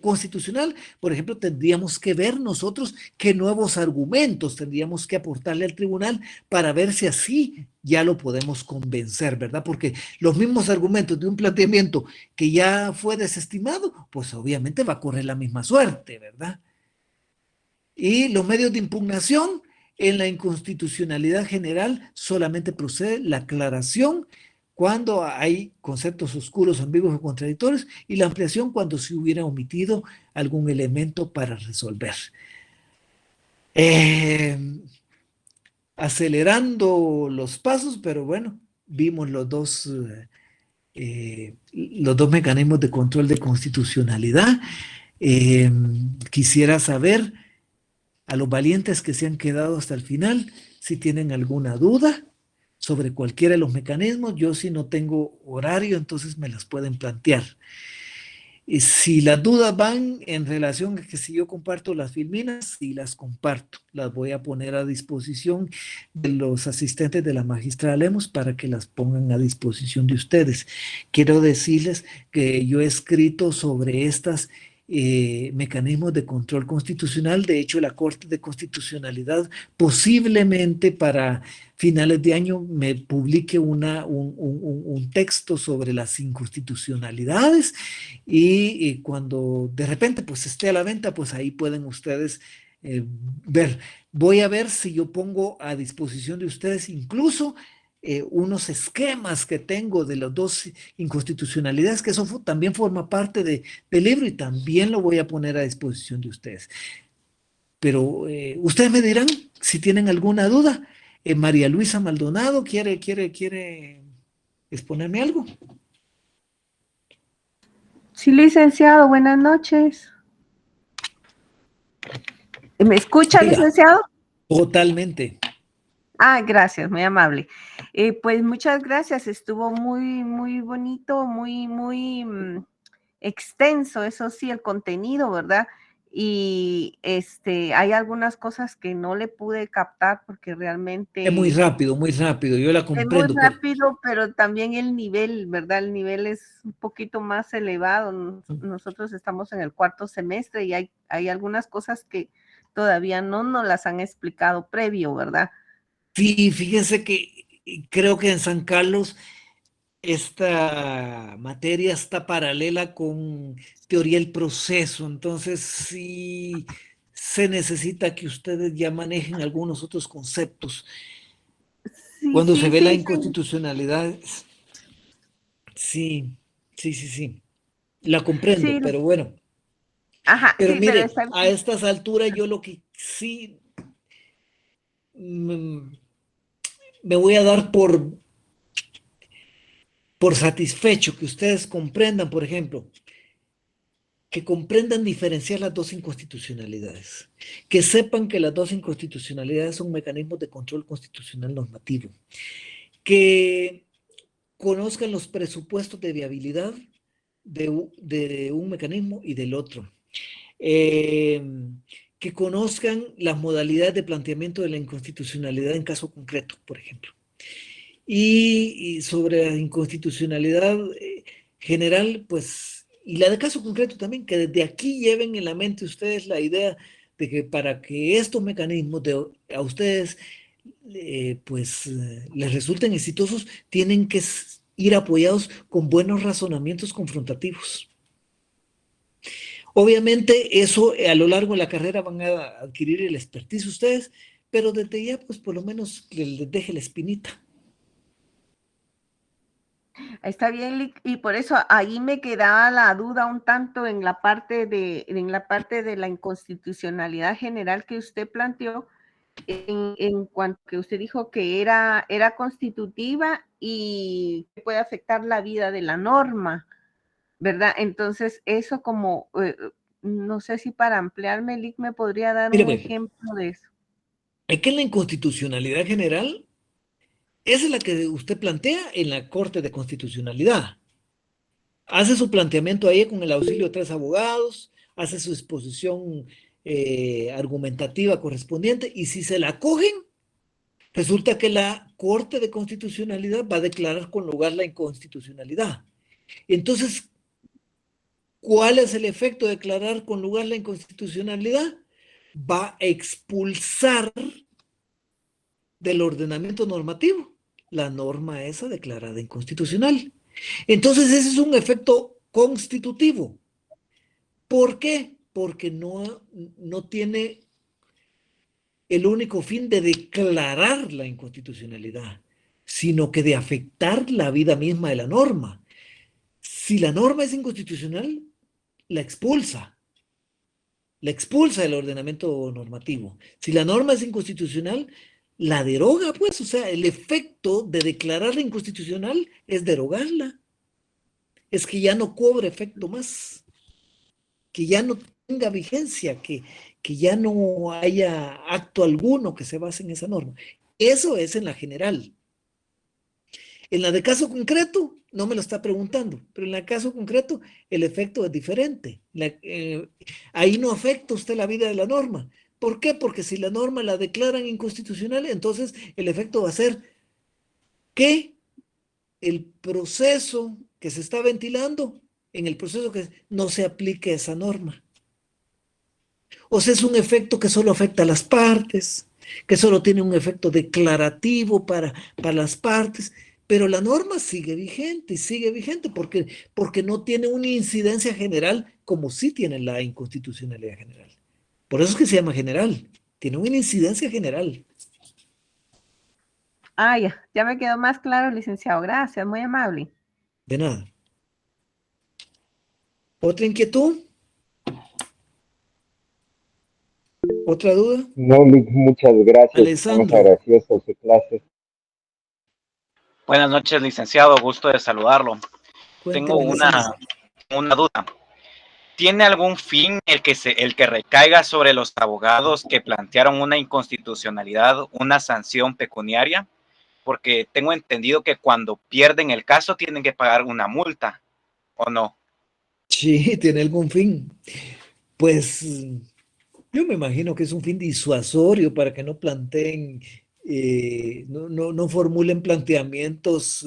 Speaker 1: constitucional, por ejemplo, tendríamos que ver nosotros qué nuevos argumentos tendríamos que aportarle al tribunal para ver si así ya lo podemos convencer, ¿verdad? Porque los mismos argumentos de un planteamiento que ya fue desestimado, pues obviamente va a correr la misma suerte, ¿verdad? Y los medios de impugnación: en la inconstitucionalidad general solamente procede la aclaración cuando hay conceptos oscuros, ambiguos o contradictorios, y la ampliación cuando se hubiera omitido algún elemento para resolver. Acelerando los pasos, pero bueno, vimos los dos mecanismos de control de constitucionalidad. Quisiera saber, a los valientes que se han quedado hasta el final, si tienen alguna duda sobre cualquiera de los mecanismos. Yo, si no tengo horario, entonces me las pueden plantear. Y si las dudas van en relación a que si yo comparto las filminas, sí las comparto. Las voy a poner a disposición de los asistentes de la magistrada Lemos para que las pongan a disposición de ustedes. Quiero decirles que yo he escrito sobre estas mecanismos de control constitucional. De hecho, la Corte de Constitucionalidad posiblemente para finales de año me publique un texto sobre las inconstitucionalidades, y cuando de repente pues esté a la venta, pues ahí pueden ustedes ver. Voy a ver si yo pongo a disposición de ustedes incluso unos esquemas que tengo de las dos inconstitucionalidades, que eso también forma parte del libro, y también lo voy a poner a disposición de ustedes. Pero ustedes me dirán si tienen alguna duda. María Luisa Maldonado, ¿quiere exponerme algo?
Speaker 2: Sí, licenciado, buenas noches. ¿Me escucha,
Speaker 1: Diga.
Speaker 2: licenciado?
Speaker 1: Totalmente.
Speaker 2: Ah, gracias, muy amable. Pues muchas gracias, estuvo muy bonito, muy extenso, eso sí, el contenido, ¿verdad? Y hay algunas cosas que no le pude captar porque realmente
Speaker 1: Es muy rápido, yo la
Speaker 2: es muy
Speaker 1: comprendo, pero
Speaker 2: rápido, pero también el nivel, ¿verdad? El nivel es un poquito más elevado. Nosotros estamos en el cuarto semestre y hay algunas cosas que todavía no nos las han explicado previo, ¿verdad?
Speaker 1: sí, fíjense que creo que en San Carlos esta materia está paralela con teoría del proceso, entonces sí se necesita que ustedes ya manejen algunos otros conceptos.
Speaker 2: Sí,
Speaker 1: Cuando se
Speaker 2: sí,
Speaker 1: ve la
Speaker 2: sí, sí.
Speaker 1: inconstitucionalidad, sí, sí, la comprendo,
Speaker 2: Sí,
Speaker 1: pero bueno.
Speaker 2: ajá,
Speaker 1: Pero
Speaker 2: sí, pero
Speaker 1: mire,
Speaker 2: está
Speaker 1: a
Speaker 2: bien.
Speaker 1: estas alturas yo lo que sí me voy a dar por satisfecho que ustedes comprendan, por ejemplo, que comprendan diferenciar las dos inconstitucionalidades, que sepan que las dos inconstitucionalidades son mecanismos de control constitucional normativo, que conozcan los presupuestos de viabilidad de un mecanismo y del otro, que conozcan las modalidades de planteamiento de la inconstitucionalidad en caso concreto, por ejemplo. Y sobre la inconstitucionalidad general, pues, y la de caso concreto también, que desde aquí lleven en la mente ustedes la idea de que para que estos mecanismos a ustedes les resulten exitosos, tienen que ir apoyados con buenos razonamientos confrontativos. Obviamente eso a lo largo de la carrera van a adquirir el expertise ustedes, pero desde ya pues por lo menos les deje la espinita.
Speaker 2: Está bien, Lic, y por eso ahí me quedaba la duda un tanto en la parte de la inconstitucionalidad general que usted planteó, en cuanto que usted dijo que era constitutiva y puede afectar la vida de la norma, ¿verdad? Entonces, eso como, no sé si para ampliarme, Lic, me podría dar un
Speaker 1: Mire,
Speaker 2: ejemplo de eso.
Speaker 1: es que la inconstitucionalidad general, esa es la que usted plantea en la Corte de Constitucionalidad. Hace su planteamiento ahí con el auxilio de 3 abogados, hace su exposición argumentativa correspondiente, y si se la acogen, resulta que la Corte de Constitucionalidad va a declarar con lugar la inconstitucionalidad. Entonces, ¿cuál es el efecto de declarar con lugar la inconstitucionalidad? Va a expulsar del ordenamiento normativo la norma esa declarada inconstitucional. Entonces, ese es un efecto constitutivo. ¿Por qué? Porque no tiene el único fin de declarar la inconstitucionalidad, sino que de afectar la vida misma de la norma. Si la norma es inconstitucional, la expulsa del ordenamiento normativo. Si la norma es inconstitucional, la deroga, pues, o sea, el efecto de declararla inconstitucional es derogarla. Es que ya no cobre efecto más, que ya no tenga vigencia, que ya no haya acto alguno que se base en esa norma. Eso es en la general. En la de caso concreto, no me lo está preguntando, pero en el caso concreto el efecto es diferente. Ahí no afecta usted la vida de la norma. ¿Por qué? Porque si la norma la declaran inconstitucional, entonces el efecto va a ser que el proceso que se está ventilando, en el proceso que no se aplique esa norma. O sea, es un efecto que solo afecta a las partes, que solo tiene un efecto declarativo para las partes, pero la norma sigue vigente y sigue vigente porque no tiene una incidencia general como sí tiene la inconstitucionalidad general. Por eso es que se llama general, tiene una incidencia general.
Speaker 2: Ah, ya me quedó más claro, licenciado. Gracias, muy amable.
Speaker 1: De nada. ¿Otra inquietud? ¿Otra duda?
Speaker 3: No, muchas gracias.
Speaker 1: Alessandro.
Speaker 3: Estamos agradecidos por su clase.
Speaker 5: Buenas noches, licenciado. Gusto de saludarlo.
Speaker 1: Cuénteme,
Speaker 5: Tengo una duda. ¿Tiene algún fin el que recaiga sobre los abogados que plantearon una inconstitucionalidad, una sanción pecuniaria? Porque tengo entendido que cuando pierden el caso tienen que pagar una multa, ¿o no?
Speaker 1: Sí, tiene algún fin. Pues yo me imagino que es un fin disuasorio para que no planteen, no formulen planteamientos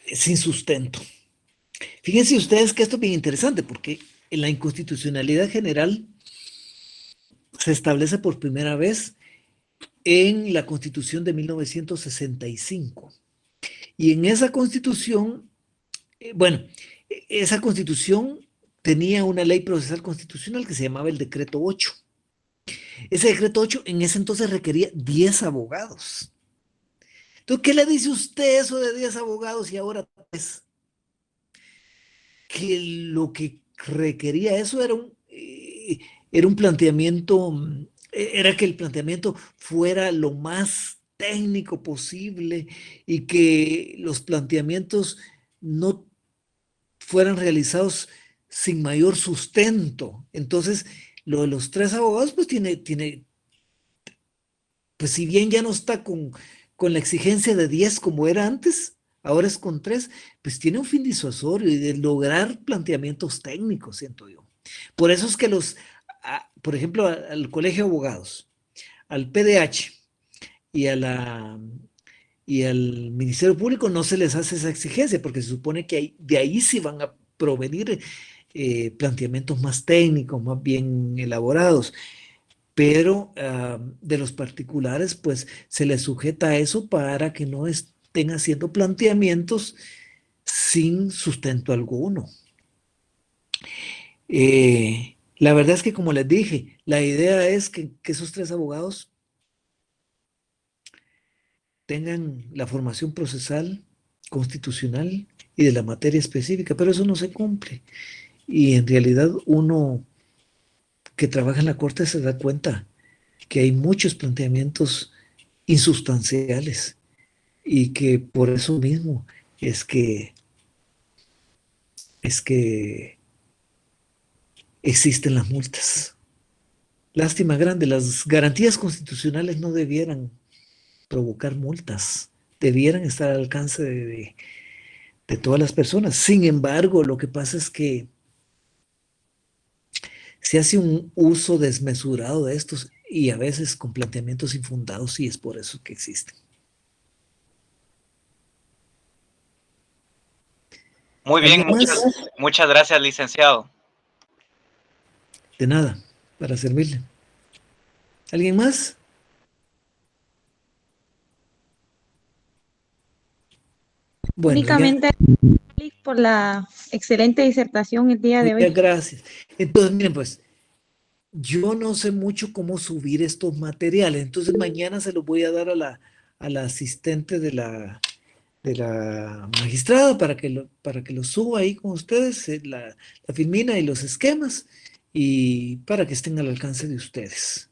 Speaker 1: sin sustento. Fíjense ustedes que esto es bien interesante porque en la inconstitucionalidad general se establece por primera vez en la Constitución de 1965. Y en esa Constitución, esa Constitución tenía una ley procesal constitucional que se llamaba el Decreto 8. Ese Decreto 8 en ese entonces requería 10 abogados. Entonces, ¿qué le dice usted eso de 10 abogados y ahora 3? Que lo que requería eso era un planteamiento, era que el planteamiento fuera lo más técnico posible y que los planteamientos no fueran realizados sin mayor sustento. Entonces, lo de los 3 abogados, pues pues si bien ya no está con la exigencia de 10 como era antes, ahora es con 3, pues tiene un fin disuasorio y de lograr planteamientos técnicos, siento yo. Por eso es que por ejemplo, al Colegio de Abogados, al PDH y y al Ministerio Público no se les hace esa exigencia, porque se supone que de ahí sí van a provenir planteamientos más técnicos, más bien elaborados. Pero de los particulares, pues se les sujeta a eso para que no estén haciendo planteamientos sin sustento alguno. La verdad es que, como les dije, la idea es que esos 3 abogados tengan la formación procesal, constitucional y de la materia específica, pero eso no se cumple. Y en realidad uno que trabaja en la Corte se da cuenta que hay muchos planteamientos insustanciales y que por eso mismo es que existen las multas. Lástima grande, las garantías constitucionales no debieran provocar multas, debieran estar al alcance de todas las personas. Sin embargo, lo que pasa es que se hace un uso desmesurado de estos y a veces con planteamientos infundados, y es por eso que existen.
Speaker 5: Muy bien,
Speaker 1: ¿Alguien más?
Speaker 5: muchas gracias, licenciado.
Speaker 1: De nada, para servirle. ¿Alguien más? Bueno,
Speaker 4: Únicamente por la excelente disertación el día de
Speaker 1: muchas
Speaker 4: hoy.
Speaker 1: gracias. Entonces, miren, pues, yo no sé mucho cómo subir estos materiales, entonces mañana se los voy a dar a la asistente de la magistrada para que lo suba ahí con ustedes, la filmina y los esquemas, y para que estén al alcance de ustedes.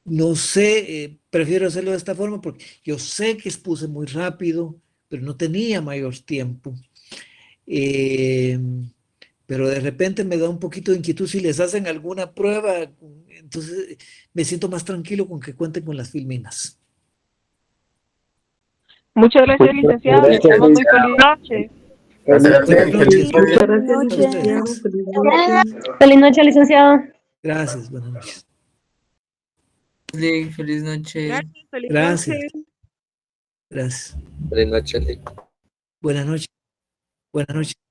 Speaker 1: No sé, prefiero hacerlo de esta forma porque yo sé que expuse muy rápido, pero no tenía mayor tiempo. Eh, pero de repente me da un poquito de inquietud si les hacen alguna prueba, entonces me siento más tranquilo con que cuenten con las filminas.
Speaker 6: Muchas gracias, licenciado.
Speaker 3: Gracias,
Speaker 6: Estamos muy feliz noche.
Speaker 1: Buenas noches.
Speaker 7: Muchas
Speaker 1: A
Speaker 7: gracias,
Speaker 1: ustedes.
Speaker 7: licenciado. Feliz noche.
Speaker 4: Feliz noche, licenciado.
Speaker 1: Gracias, buenas noches.
Speaker 7: Feliz noche.
Speaker 6: Gracias, feliz
Speaker 1: Gracias.
Speaker 6: noche.
Speaker 1: Gracias.
Speaker 3: Buenas noches.
Speaker 1: Buenas noches. Buenas noches.